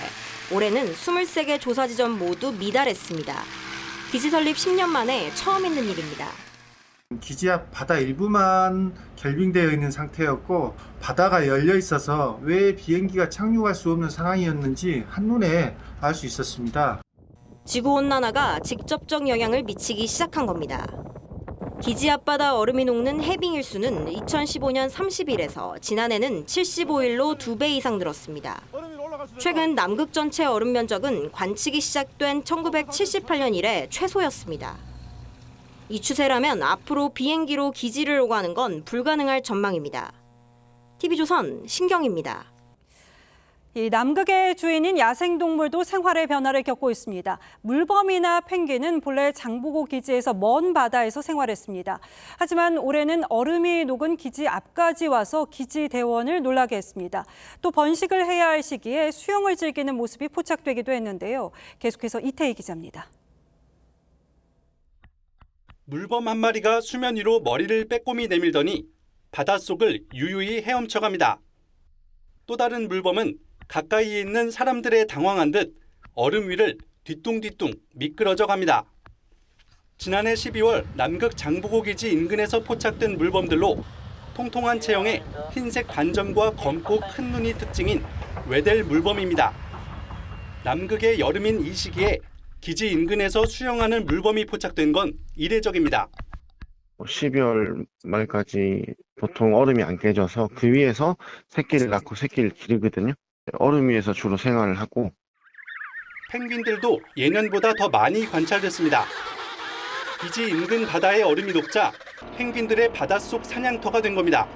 올해는 23개 조사 지점 모두 미달했습니다. 기지 설립 10년 만에 처음 있는 일입니다. 기지 앞 바다 일부만 결빙되어 있는 상태였고 바다가 열려 있어서 왜 비행기가 착륙할 수 없는 상황이었는지 한눈에 알 수 있었습니다. 지구온난화가 직접적 영향을 미치기 시작한 겁니다. 기지 앞바다 얼음이 녹는 해빙 일수는 2015년 30일에서 지난해는 75일로 2배 이상 늘었습니다. 최근 남극 전체 얼음 면적은 관측이 시작된 1978년 이래 최소였습니다. 이 추세라면 앞으로 비행기로 기지를 오가는 건 불가능할 전망입니다. TV조선 신경입니다. 이 남극의 주인인 야생동물도 생활의 변화를 겪고 있습니다. 물범이나 펭귄은 본래 장보고 기지에서 먼 바다에서 생활했습니다. 하지만 올해는 얼음이 녹은 기지 앞까지 와서 기지 대원을 놀라게 했습니다. 또 번식을 해야 할 시기에 수영을 즐기는 모습이 포착되기도 했는데요. 계속해서 이태희 기자입니다. 물범 한 마리가 수면 위로 머리를 빼꼼히 내밀더니 바닷속을 유유히 헤엄쳐갑니다. 또 다른 물범은 가까이에 있는 사람들의 당황한 듯 얼음 위를 뒤뚱뒤뚱 미끄러져 갑니다. 지난해 12월 남극 장보고 기지 인근에서 포착된 물범들로 통통한 체형에 흰색 반점과 검고 큰 눈이 특징인 외델 물범입니다. 남극의 여름인 이 시기에 기지 인근에서 수영하는 물범이 포착된 건 이례적입니다. 12월 말까지 보통 얼음이 안 깨져서 그 위에서 새끼를 낳고 새끼를 기르거든요. 얼음 위에서 주로 생활을 하고. 펭귄들도 예년보다 더 많이 관찰됐습니다. 기지 인근 바다의 얼음이 녹자 펭귄들의 바닷속 사냥터가 된 겁니다.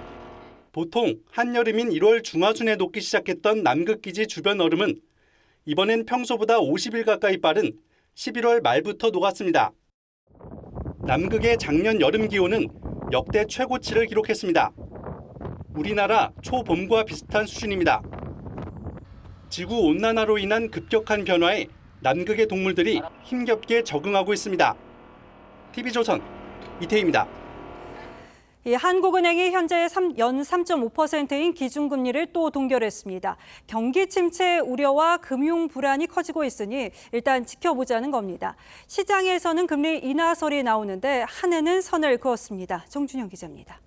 보통 한여름인 1월 중하순에 녹기 시작했던 남극 기지 주변 얼음은 이번엔 평소보다 50일 가까이 빠른 11월 말부터 녹았습니다. 남극의 작년 여름 기온은 역대 최고치를 기록했습니다. 우리나라 초봄과 비슷한 수준입니다. 지구온난화로 인한 급격한 변화에 남극의 동물들이 힘겹게 적응하고 있습니다. TV조선 이태희입니다. 한국은행이 현재 연 3.5%인 기준금리를 또 동결했습니다. 경기 침체 우려와 금융 불안이 커지고 있으니 일단 지켜보자는 겁니다. 시장에서는 금리 인하설이 나오는데 한 해는 선을 그었습니다. 정준영 기자입니다.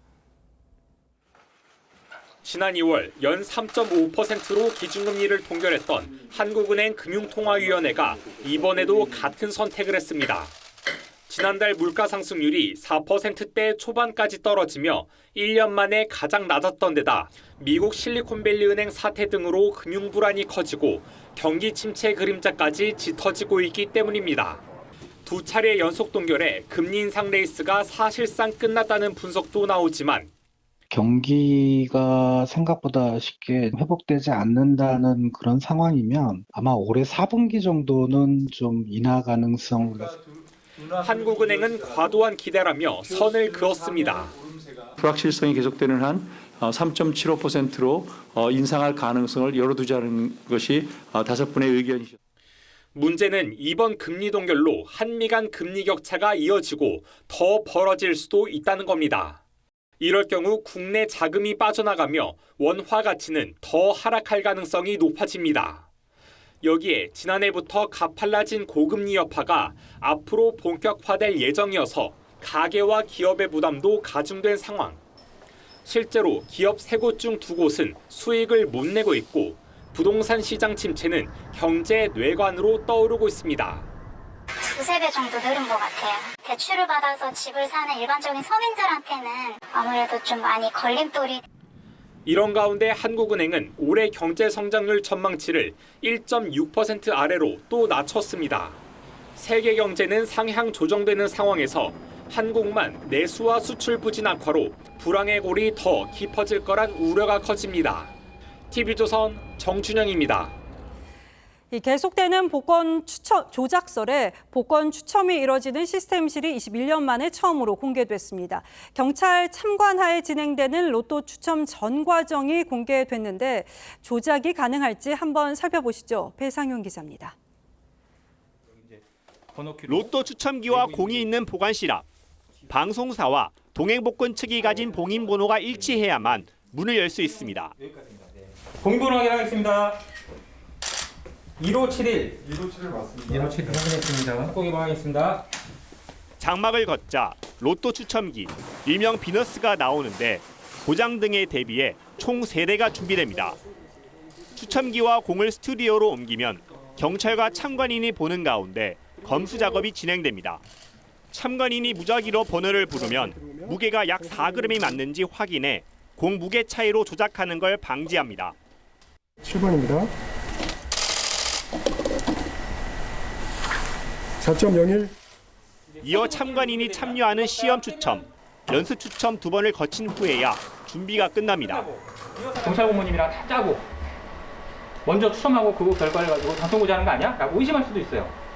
지난 2월 연 3.5%로 기준금리를 동결했던 한국은행 금융통화위원회가 이번에도 같은 선택을 했습니다. 지난달 물가 상승률이 4%대 초반까지 떨어지며 1년 만에 가장 낮았던 데다 미국 실리콘밸리은행 사태 등으로 금융 불안이 커지고 경기 침체 그림자까지 짙어지고 있기 때문입니다. 두 차례 연속 동결에 금리 인상 레이스가 사실상 끝났다는 분석도 나오지만 경기가 생각보다 쉽게 회복되지 않는다는 그런 상황이면 아마 올해 4분기 정도는 좀 인하 가능성. 한국은행은 과도한 기대라며 선을 그었습니다. 불확실성이 계속되는 한 3.75%로 인상할 가능성을 열어두자는 것이 5분의 의견이죠. 문제는 이번 금리 동결로 한미 간 금리 격차가 이어지고 더 벌어질 수도 있다는 겁니다. 이럴 경우 국내 자금이 빠져나가며 원화 가치는 더 하락할 가능성이 높아집니다. 여기에 지난해부터 가팔라진 고금리 여파가 앞으로 본격화될 예정이어서 가계와 기업의 부담도 가중된 상황. 실제로 기업 3곳 중 2곳은 수익을 못 내고 있고 부동산 시장 침체는 경제 뇌관으로 떠오르고 있습니다. 2~3배 정도 늘은 것 같아요. 대출을 받아서 집을 사는 일반적인 서민들한테는 아무래도 좀 많이 걸림돌이. 이런 가운데 한국은행은 올해 경제 성장률 전망치를 1.6% 아래로 또 낮췄습니다. 세계 경제는 상향 조정되는 상황에서 한국만 내수와 수출 부진 악화로 불황의 골이 더 깊어질 거란 우려가 커집니다. TV조선 정준영입니다. 계속되는 복권 추첨 조작설에 복권 추첨이 이뤄지는 시스템실이 21년 만에 처음으로 공개됐습니다. 경찰 참관하에 진행되는 로또 추첨 전 과정이 공개됐는데 조작이 가능할지 한번 살펴보시죠. 배상윤 기자입니다. 로또 추첨기와 공이 있는 보관실 앞. 방송사와 동행복권 측이 가진 봉인번호가 일치해야만 문을 열 수 있습니다. 봉인번호 확인하겠습니다. 1571. 1571 맞습니다. 1571 확인했습니다. 공개 확인했습니다. 장막을 걷자 로또 추첨기, 일명 비너스가 나오는데 고장 등에 대비해 총 3대가 준비됩니다. 추첨기와 공을 스튜디오로 옮기면 경찰과 참관인이 보는 가운데 검수 작업이 진행됩니다. 참관인이 무작위로 번호를 부르면 무게가 약 4g이 맞는지 확인해 공 무게 차이로 조작하는 걸 방지합니다. 7번입니다. 4.01. 이어 참관인이 참여하는 시험 추첨, 연습 추첨 2번을 거친 후에야 준비가 끝납니다. 경찰 공무원님이랑 다 짜고 먼저 추첨하고 그 결과를 가지고 당선고자 하는 거 아니야? 라고 의심할 수도 있어요.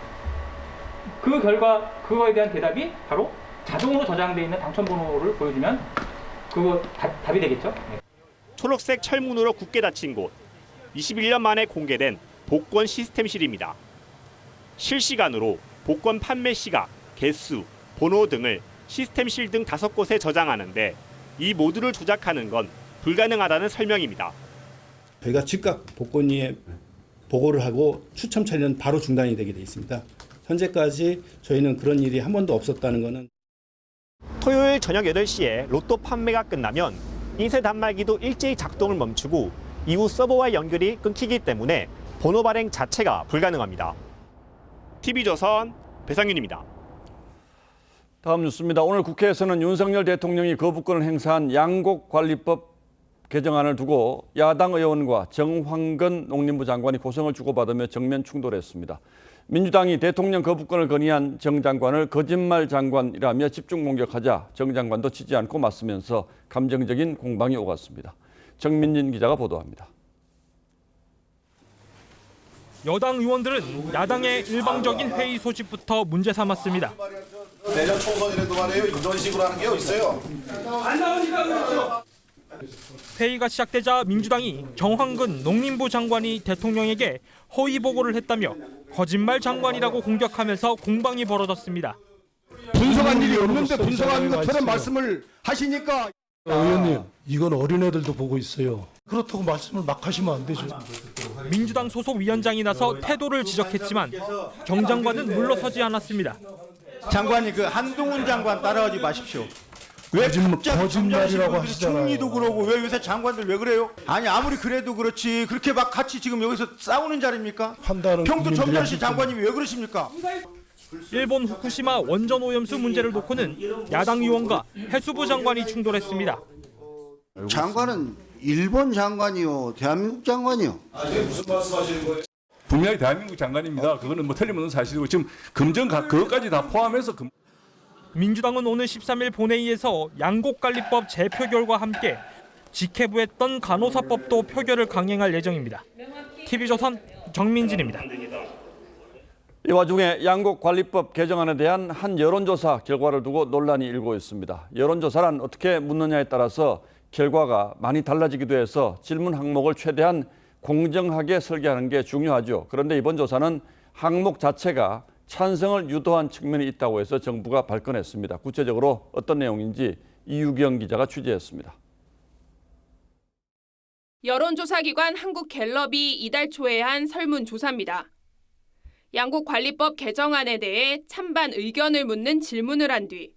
그 결과, 그거에 대한 대답이 바로 자동으로 저장되어 있는 당첨번호를 보여주면 그거 답이 되겠죠? 네. 초록색 철문으로 굳게 닫힌 곳, 21년 만에 공개된 복권 시스템실입니다. 실시간으로 복권 판매 시각, 개수, 번호 등을 시스템실 등 5곳에 저장하는데 이 모두를 조작하는 건 불가능하다는 설명입니다. 저희가 즉각 복권위에 보고를 하고 추첨 처리는 바로 중단이 되게 돼 있습니다. 현재까지 저희는 그런 일이 한 번도 없었다는 것은. 토요일 저녁 8시에 로또 판매가 끝나면 인쇄 단말기도 일제히 작동을 멈추고 이후 서버와 연결이 끊기기 때문에 번호 발행 자체가 불가능합니다. TV조선 배상윤입니다. 다음 뉴스입니다. 오늘 국회에서는 윤석열 대통령이 거부권을 행사한 양곡관리법 개정안을 두고 야당 의원과 정황근 농림부 장관이 고성을 주고받으며 정면 충돌했습니다. 민주당이 대통령 거부권을 건의한 정 장관을 거짓말 장관이라며 집중 공격하자 정 장관도 치지 않고 맞서면서 감정적인 공방이 오갔습니다. 정민진 기자가 보도합니다. 여당 의원들은 야당의 일방적인 회의 소집부터 문제 삼았습니다. 내년 총선이라도 말이에요. 이런 식으로 하는 게 어딨어요? 안 나오니까 그렇죠. 회의가 시작되자 민주당이 정황근 농림부 장관이 대통령에게 허위 보고를 했다며 거짓말 장관이라고 공격하면서 공방이 벌어졌습니다. 분석한 일이 없는데 분석한 것처럼 말씀을 하시니까. 의원님, 이건 어린애들도 보고 있어요. 그렇다고 말씀을 막 하시면 안 되죠. 민주당 소속 위원장이 나서 태도를 지적했지만 정 장관은 물러서지 않았습니다. 장관이 그 한동훈 장관 따라하지 마십시오. 왜 거짓말이라고 하시잖아요. 총리도 그러고 왜 요새 장관들 왜 그래요? 아니 아무리 그래도 그렇지 그렇게 막 같이 지금 여기서 싸우는 자리입니까? 평소 정전시 장관님이 왜 그러십니까? 일본 후쿠시마 원전 오염수 문제를 놓고는 야당 의원과 해수부 장관이 충돌했습니다. 장관은 일본 장관이요, 대한민국 장관이요. 무슨 말씀하시는 거예요? 분명히 대한민국 장관입니다. 그거는 뭐 틀림없는 사실이고 지금 금전 그것까지 다 포함해서 민주당은 오늘 13일 본회의에서 양곡관리법 재표결과 함께 직회부했던 간호사법도 표결을 강행할 예정입니다. TV조선 정민진입니다. 이 와중에 양곡관리법 개정안에 대한 한 여론조사 결과를 두고 논란이 일고 있습니다. 여론조사란 어떻게 묻느냐에 따라서 결과가 많이 달라지기도 해서 질문 항목을 최대한 공정하게 설계하는 게 중요하죠. 그런데 이번 조사는 항목 자체가 찬성을 유도한 측면이 있다고 해서 정부가 발끈했습니다. 구체적으로 어떤 내용인지 이유경 기자가 취재했습니다. 여론조사기관 한국갤럽이 이달 초에 한 설문조사입니다. 양곡관리법 개정안에 대해 찬반 의견을 묻는 질문을 한 뒤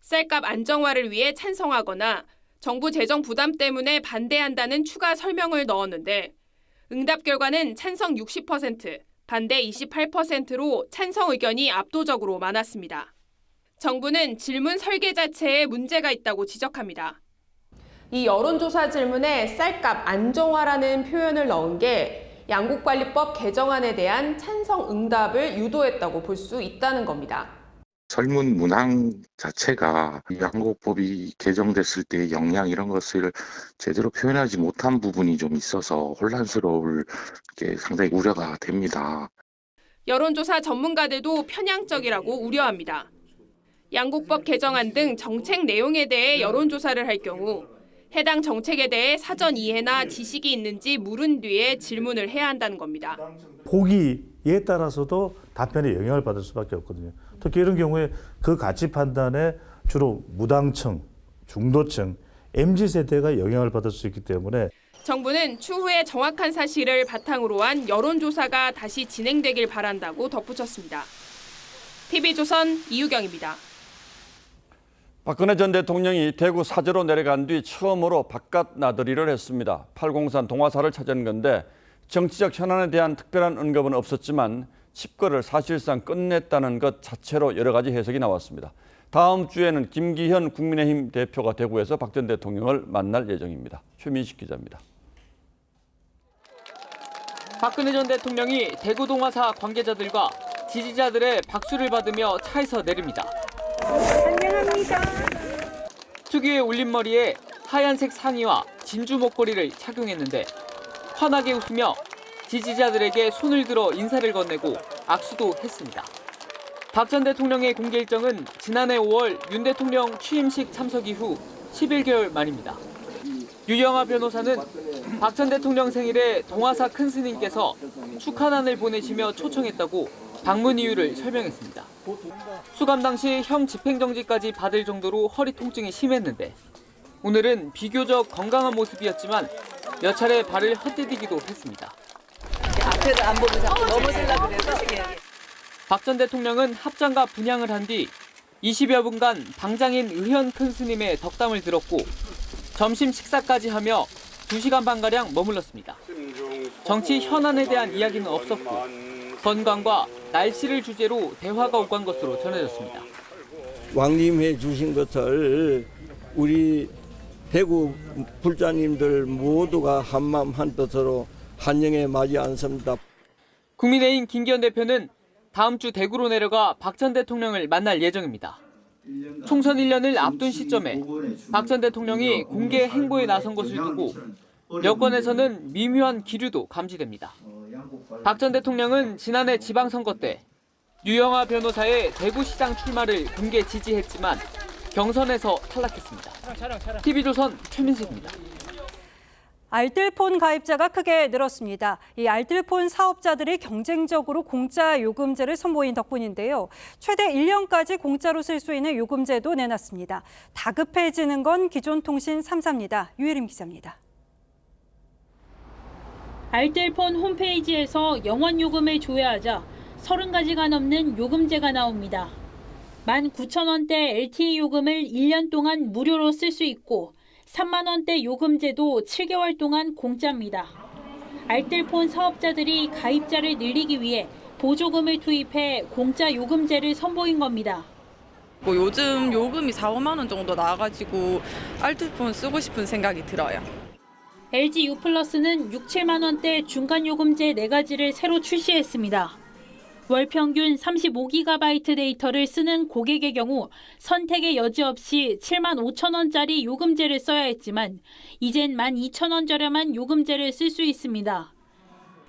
쌀값 안정화를 위해 찬성하거나 정부 재정 부담 때문에 반대한다는 추가 설명을 넣었는데 응답 결과는 찬성 60%, 반대 28%로 찬성 의견이 압도적으로 많았습니다. 정부는 질문 설계 자체에 문제가 있다고 지적합니다. 이 여론조사 질문에 쌀값 안정화라는 표현을 넣은 게 양국관리법 개정안에 대한 찬성 응답을 유도했다고 볼 수 있다는 겁니다. 설문 문항 자체가 양국법이 개정됐을 때의 영향 이런 것을 제대로 표현하지 못한 부분이 좀 있어서 혼란스러울 게 상당히 우려가 됩니다. 여론조사 전문가들도 편향적이라고 우려합니다. 양국법 개정안 등 정책 내용에 대해 여론조사를 할 경우 해당 정책에 대해 사전 이해나 지식이 있는지 물은 뒤에 질문을 해야 한다는 겁니다. 보기에 따라서도 답변에 영향을 받을 수밖에 없거든요. 특히 이런 경우에 그 가치 판단에 주로 무당층, 중도층, MZ세대가 영향을 받을 수 있기 때문에 정부는 추후에 정확한 사실을 바탕으로 한 여론조사가 다시 진행되길 바란다고 덧붙였습니다. TV조선 이유경입니다. 박근혜 전 대통령이 대구 사저로 내려간 뒤 처음으로 바깥 나들이를 했습니다. 팔공산 동화사를 찾은 건데 정치적 현안에 대한 특별한 언급은 없었지만 칩거를 사실상 끝냈다는 것 자체로 여러 가지 해석이 나왔습니다. 다음 주에는 김기현 국민의힘 대표가 대구에서 박 전 대통령을 만날 예정입니다. 최민식 기자입니다. 박근혜 전 대통령이 대구 동화사 관계자들과 지지자들의 박수를 받으며 차에서 내립니다. 안녕합니다. 특유의 올림머리에 하얀색 상의와 진주 목걸이를 착용했는데 환하게 웃으며 지지자들에게 손을 들어 인사를 건네고 악수도 했습니다. 박 전 대통령의 공개 일정은 지난해 5월 윤 대통령 취임식 참석 이후 11개월 만입니다. 유영하 변호사는 박 전 대통령 생일에 동화사 큰 스님께서 축하난을 보내시며 초청했다고 방문 이유를 설명했습니다. 수감 당시 형 집행정지까지 받을 정도로 허리 통증이 심했는데 오늘은 비교적 건강한 모습이었지만 몇 차례 발을 헛디디기도 했습니다. 앞에를 안 보고 자꾸 넘어지려고 그래서. 박 전 대통령은 합장과 분향을 한 뒤 20여 분간 방장인 의현 큰 스님의 덕담을 들었고 점심 식사까지 하며 2시간 반가량 머물렀습니다. 정치 현안에 대한 이야기는 없었고 건강과 날씨를 주제로 대화가 오간 것으로 전해졌습니다. 왕림해 주신 것을 우리 대구 불자님들 모두가 한마음 한뜻으로 환영에 맞이 않습니다. 국민의힘 김기현 대표는 다음 주 대구로 내려가 박 전 대통령을 만날 예정입니다. 총선 1년을 앞둔 시점에 박 전 대통령이 공개 행보에 나선 것을 두고 여권에서는 미묘한 기류도 감지됩니다. 박 전 대통령은 지난해 지방선거 때 유영하 변호사의 대구시장 출마를 공개 지지했지만 경선에서 탈락했습니다. TV조선 최민식입니다. 알뜰폰 가입자가 크게 늘었습니다. 이 알뜰폰 사업자들이 경쟁적으로 공짜 요금제를 선보인 덕분인데요. 최대 1년까지 공짜로 쓸 수 있는 요금제도 내놨습니다. 다급해지는 건 기존통신 3사입니다. 유혜림 기자입니다. 알뜰폰 홈페이지에서 영원요금을 조회하자 30가지가 넘는 요금제가 나옵니다. 19,000원대 LTE 요금을 1년 동안 무료로 쓸 수 있고 3만 원대 요금제도 7개월 동안 공짜입니다. 알뜰폰 사업자들이 가입자를 늘리기 위해 보조금을 투입해 공짜 요금제를 선보인 겁니다. 요즘 요금이 4, 5만 원 정도 나와가지고 알뜰폰 쓰고 싶은 생각이 들어요. LG U+는 6, 7만 원대 중간 요금제 4가지를 새로 출시했습니다. 월 평균 35GB 데이터를 쓰는 고객의 경우 선택의 여지 없이 7만 5천 원짜리 요금제를 써야 했지만 이젠 12,000원 저렴한 요금제를 쓸 수 있습니다.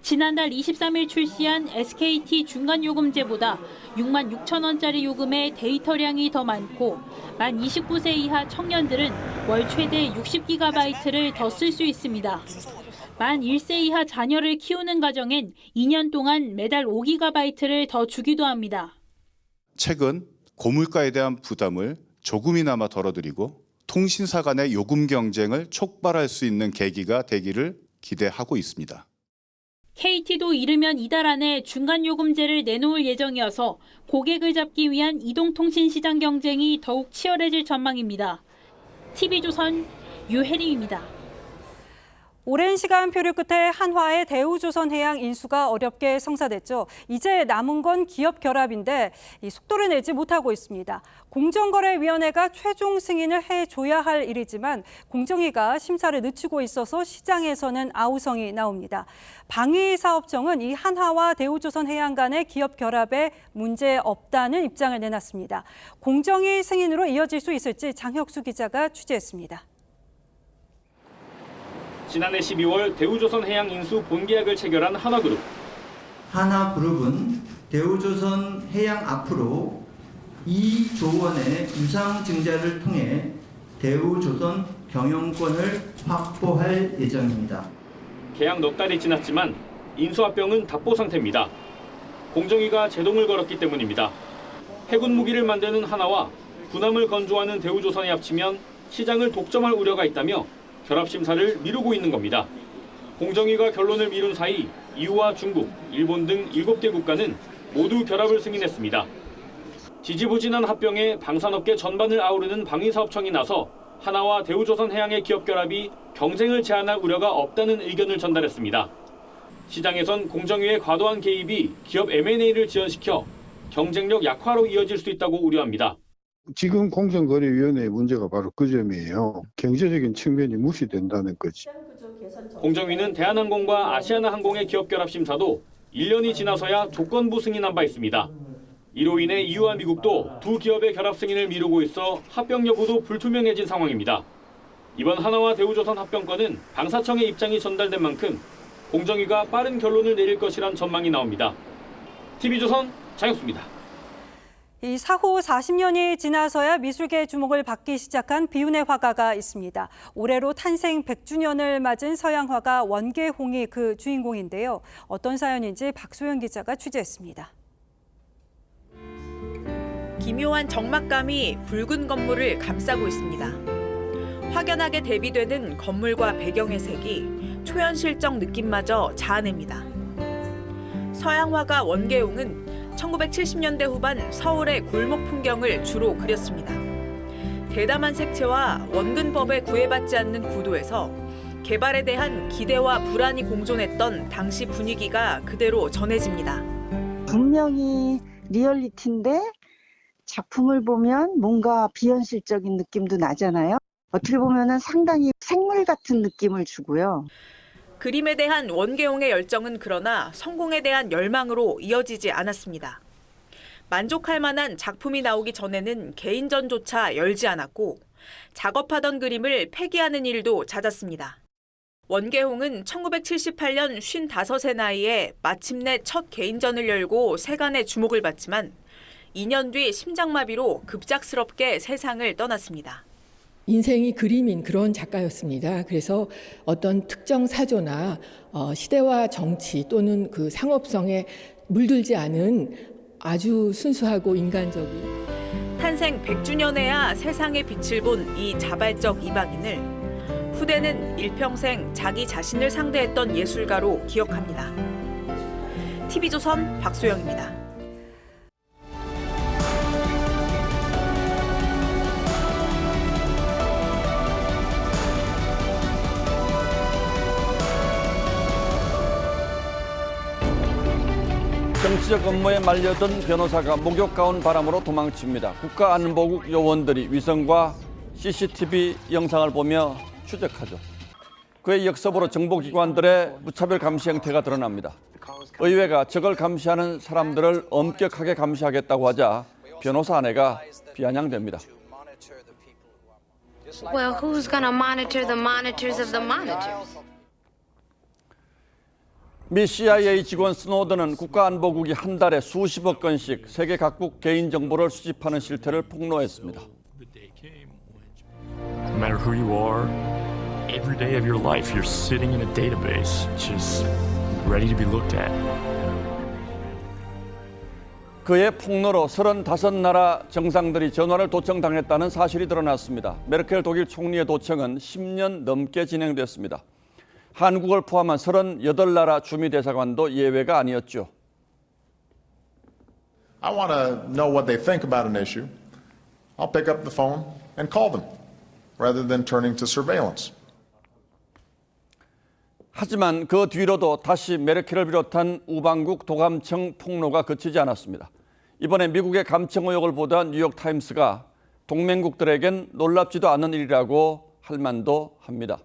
지난달 23일 출시한 SKT 중간 요금제보다 6만 6천 원짜리 요금의 데이터량이 더 많고 만 29세 이하 청년들은 월 최대 60GB를 더 쓸 수 있습니다. 만 1세 이하 자녀를 키우는 가정엔 2년 동안 매달 5GB를 더 주기도 합니다. 최근 고물가에 대한 부담을 조금이나마 덜어드리고 통신사 간의 요금 경쟁을 촉발할 수 있는 계기가 되기를 기대하고 있습니다. KT도 이르면 이달 안에 중간 요금제를 내놓을 예정이어서 고객을 잡기 위한 이동통신 시장 경쟁이 더욱 치열해질 전망입니다. TV조선 유혜림입니다. 오랜 시간 표류 끝에 한화의 대우조선해양 인수가 어렵게 성사됐죠. 이제 남은 건 기업 결합인데 이 속도를 내지 못하고 있습니다. 공정거래위원회가 최종 승인을 해줘야 할 일이지만 공정위가 심사를 늦추고 있어서 시장에서는 아우성이 나옵니다. 방위사업청은 이 한화와 대우조선해양 간의 기업 결합에 문제 없다는 입장을 내놨습니다. 공정위 승인으로 이어질 수 있을지 장혁수 기자가 취재했습니다. 지난해 12월 대우조선 해양 인수 본계약을 체결한 한화그룹. 한화그룹은 대우조선 해양 앞으로 2조 원의 유상증자를 통해 대우조선 경영권을 확보할 예정입니다. 계약 넉 달이 지났지만 인수합병은 답보 상태입니다. 공정위가 제동을 걸었기 때문입니다. 해군 무기를 만드는 한화와 군함을 건조하는 대우조선이 합치면 시장을 독점할 우려가 있다며 결합 심사를 미루고 있는 겁니다. 공정위가 결론을 미룬 사이 EU와 중국, 일본 등 7개 국가는 모두 결합을 승인했습니다. 지지부진한 합병에 방산업계 전반을 아우르는 방위사업청이 나서 한화와 대우조선 해양의 기업 결합이 경쟁을 제한할 우려가 없다는 의견을 전달했습니다. 시장에선 공정위의 과도한 개입이 기업 M&A를 지연시켜 경쟁력 약화로 이어질 수 있다고 우려합니다. 지금 공정거래위원회의 문제가 바로 그 점이에요. 경제적인 측면이 무시된다는 거지. 공정위는 대한항공과 아시아나항공의 기업 결합 심사도 1년이 지나서야 조건부 승인한 바 있습니다. 이로 인해 EU와 미국도 두 기업의 결합 승인을 미루고 있어 합병 여부도 불투명해진 상황입니다. 이번 한화와 대우조선 합병건은 방사청의 입장이 전달된 만큼 공정위가 빠른 결론을 내릴 것이란 전망이 나옵니다. TV조선 장혁수입니다. 이 사후 40년이 지나서야 미술계의 주목을 받기 시작한 비운의 화가가 있습니다. 올해로 탄생 100주년을 맞은 서양 화가 원계홍이 그 주인공인데요. 어떤 사연인지 박소연 기자가 취재했습니다. 기묘한 적막감이 붉은 건물을 감싸고 있습니다. 확연하게 대비되는 건물과 배경의 색이 초현실적 느낌마저 자아냅니다. 서양 화가 원계홍은 1970년대 후반 서울의 골목 풍경을 주로 그렸습니다. 대담한 색채와 원근법에 구애받지 않는 구도에서 개발에 대한 기대와 불안이 공존했던 당시 분위기가 그대로 전해집니다. 분명히 리얼리티인데 작품을 보면 뭔가 비현실적인 느낌도 나잖아요. 어떻게 보면 상당히 생물 같은 느낌을 주고요. 그림에 대한 원계홍의 열정은 그러나 성공에 대한 열망으로 이어지지 않았습니다. 만족할 만한 작품이 나오기 전에는 개인전조차 열지 않았고 작업하던 그림을 폐기하는 일도 잦았습니다. 원계홍은 1978년 55세 나이에 마침내 첫 개인전을 열고 세간의 주목을 받지만 2년 뒤 심장마비로 급작스럽게 세상을 떠났습니다. 인생이 그림인 그런 작가였습니다. 그래서 어떤 특정 사조나 시대와 정치 또는 그 상업성에 물들지 않은 아주 순수하고 인간적인 탄생 100주년에야 세상의 빛을 본 이 자발적 이방인을 후대는 일평생 자기 자신을 상대했던 예술가로 기억합니다. TV조선 박소영입니다. 정치적 업무에 말려든 변호사가 목욕 가운 바람으로 도망칩니다. 국가안보국 요원들이 위성과 CCTV 영상을 보며 추적하죠. 그의 역습으로 정보기관들의 무차별 감시 행태가 드러납니다. 의회가 저걸 감시하는 사람들을 엄격하게 감시하겠다고 하자 변호사 아내가 비아냥됩니다. Well, who's gonna monitor the monitors of the monitors? 미 CIA 직원 스노든은 국가안보국이 한 달에 수십억 건씩 세계 각국 개인정보를 수집하는 실태를 폭로했습니다. No matter who you are, every day of your life you're sitting in a database just ready to be looked at. 그의 폭로로 35나라 정상들이 전화를 도청당했다는 사실이 드러났습니다. 메르켈 독일 총리의 도청은 10년 넘게 진행됐습니다. 한국을 포함한 38나라 주미대사관도 예외가 아니었죠. I want to know what they think about an issue. I'll pick up the phone and call them. rather than turning to surveillance. 하지만 그 뒤로도 다시 메르켈을 비롯한 우방국 도감청 폭로가 그치지 않았습니다. 이번에 미국의 감청 의혹을 보도한 뉴욕타임스가 동맹국들에겐 놀랍지도 않은 일이라고 할 만도 합니다.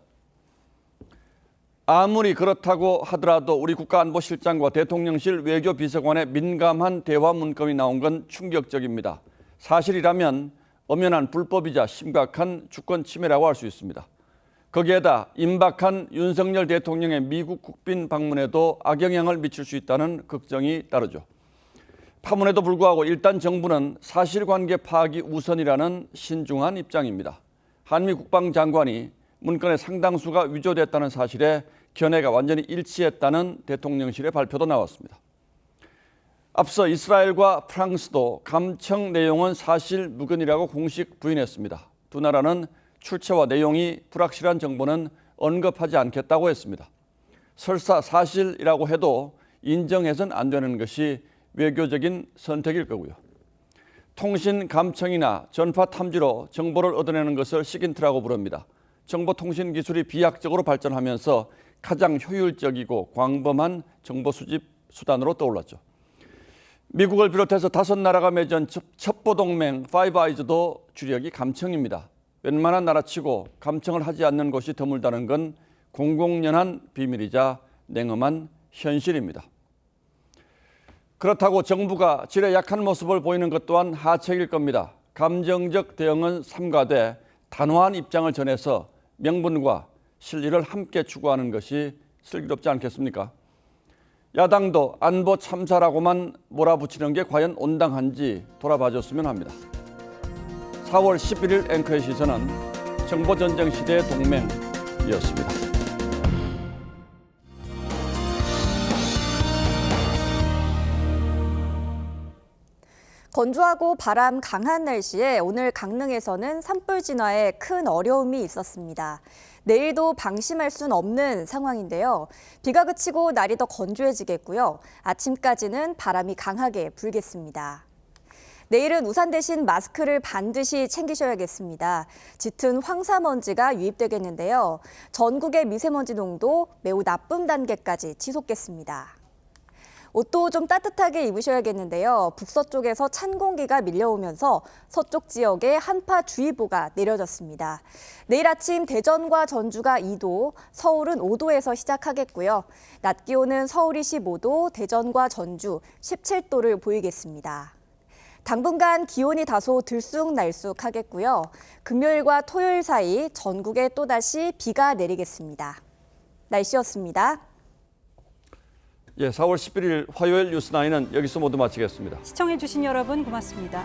아무리 그렇다고 하더라도 우리 국가안보실장과 대통령실 외교비서관의 민감한 대화 문건이 나온 건 충격적입니다. 사실이라면 엄연한 불법이자 심각한 주권 침해라고 할 수 있습니다. 거기에다 임박한 윤석열 대통령의 미국 국빈 방문에도 악영향을 미칠 수 있다는 걱정이 따르죠. 파문에도 불구하고 일단 정부는 사실관계 파악이 우선이라는 신중한 입장입니다. 한미 국방장관이 문건의 상당수가 위조됐다는 사실에 견해가 완전히 일치했다는 대통령실의 발표도 나왔습니다. 앞서 이스라엘과 프랑스도 감청 내용은 사실 무근이라고 공식 부인했습니다. 두 나라는 출처와 내용이 불확실한 정보는 언급하지 않겠다고 했습니다. 설사 사실이라고 해도 인정해서는 안 되는 것이 외교적인 선택일 거고요. 통신 감청이나 전파 탐지로 정보를 얻어내는 것을 시긴트라고 부릅니다. 정보통신 기술이 비약적으로 발전하면서 가장 효율적이고 광범한 정보 수집 수단으로 떠올랐죠. 미국을 비롯해서 5나라가 맺은 첩보동맹 파이브 아이즈도 주력이 감청입니다. 웬만한 나라치고 감청을 하지 않는 곳이 드물다는 건 공공연한 비밀이자 냉엄한 현실입니다. 그렇다고 정부가 질에 약한 모습을 보이는 것 또한 하책일 겁니다. 감정적 대응은 삼가되 단호한 입장을 전해서 명분과 실리를 함께 추구하는 것이 슬기롭지 않겠습니까? 야당도 안보 참사라고만 몰아붙이는 게 과연 온당한지 돌아봐줬으면 합니다. 4월 11일 앵커의 시선은 정보전쟁 시대의 동맹이었습니다. 건조하고 바람 강한 날씨에 오늘 강릉에서는 산불 진화에 큰 어려움이 있었습니다. 내일도 방심할 수는 없는 상황인데요. 비가 그치고 날이 더 건조해지겠고요. 아침까지는 바람이 강하게 불겠습니다. 내일은 우산 대신 마스크를 반드시 챙기셔야겠습니다. 짙은 황사먼지가 유입되겠는데요. 전국의 미세먼지 농도 매우 나쁨 단계까지 치솟겠습니다. 옷도 좀 따뜻하게 입으셔야겠는데요. 북서쪽에서 찬 공기가 밀려오면서 서쪽 지역에 한파주의보가 내려졌습니다. 내일 아침 대전과 전주가 2도, 서울은 5도에서 시작하겠고요. 낮 기온은 서울이 15도, 대전과 전주 17도를 보이겠습니다. 당분간 기온이 다소 들쑥날쑥하겠고요. 금요일과 토요일 사이 전국에 또다시 비가 내리겠습니다. 날씨였습니다. 4월 11일 화요일 뉴스9은 여기서 모두 마치겠습니다. 시청해주신 여러분 고맙습니다.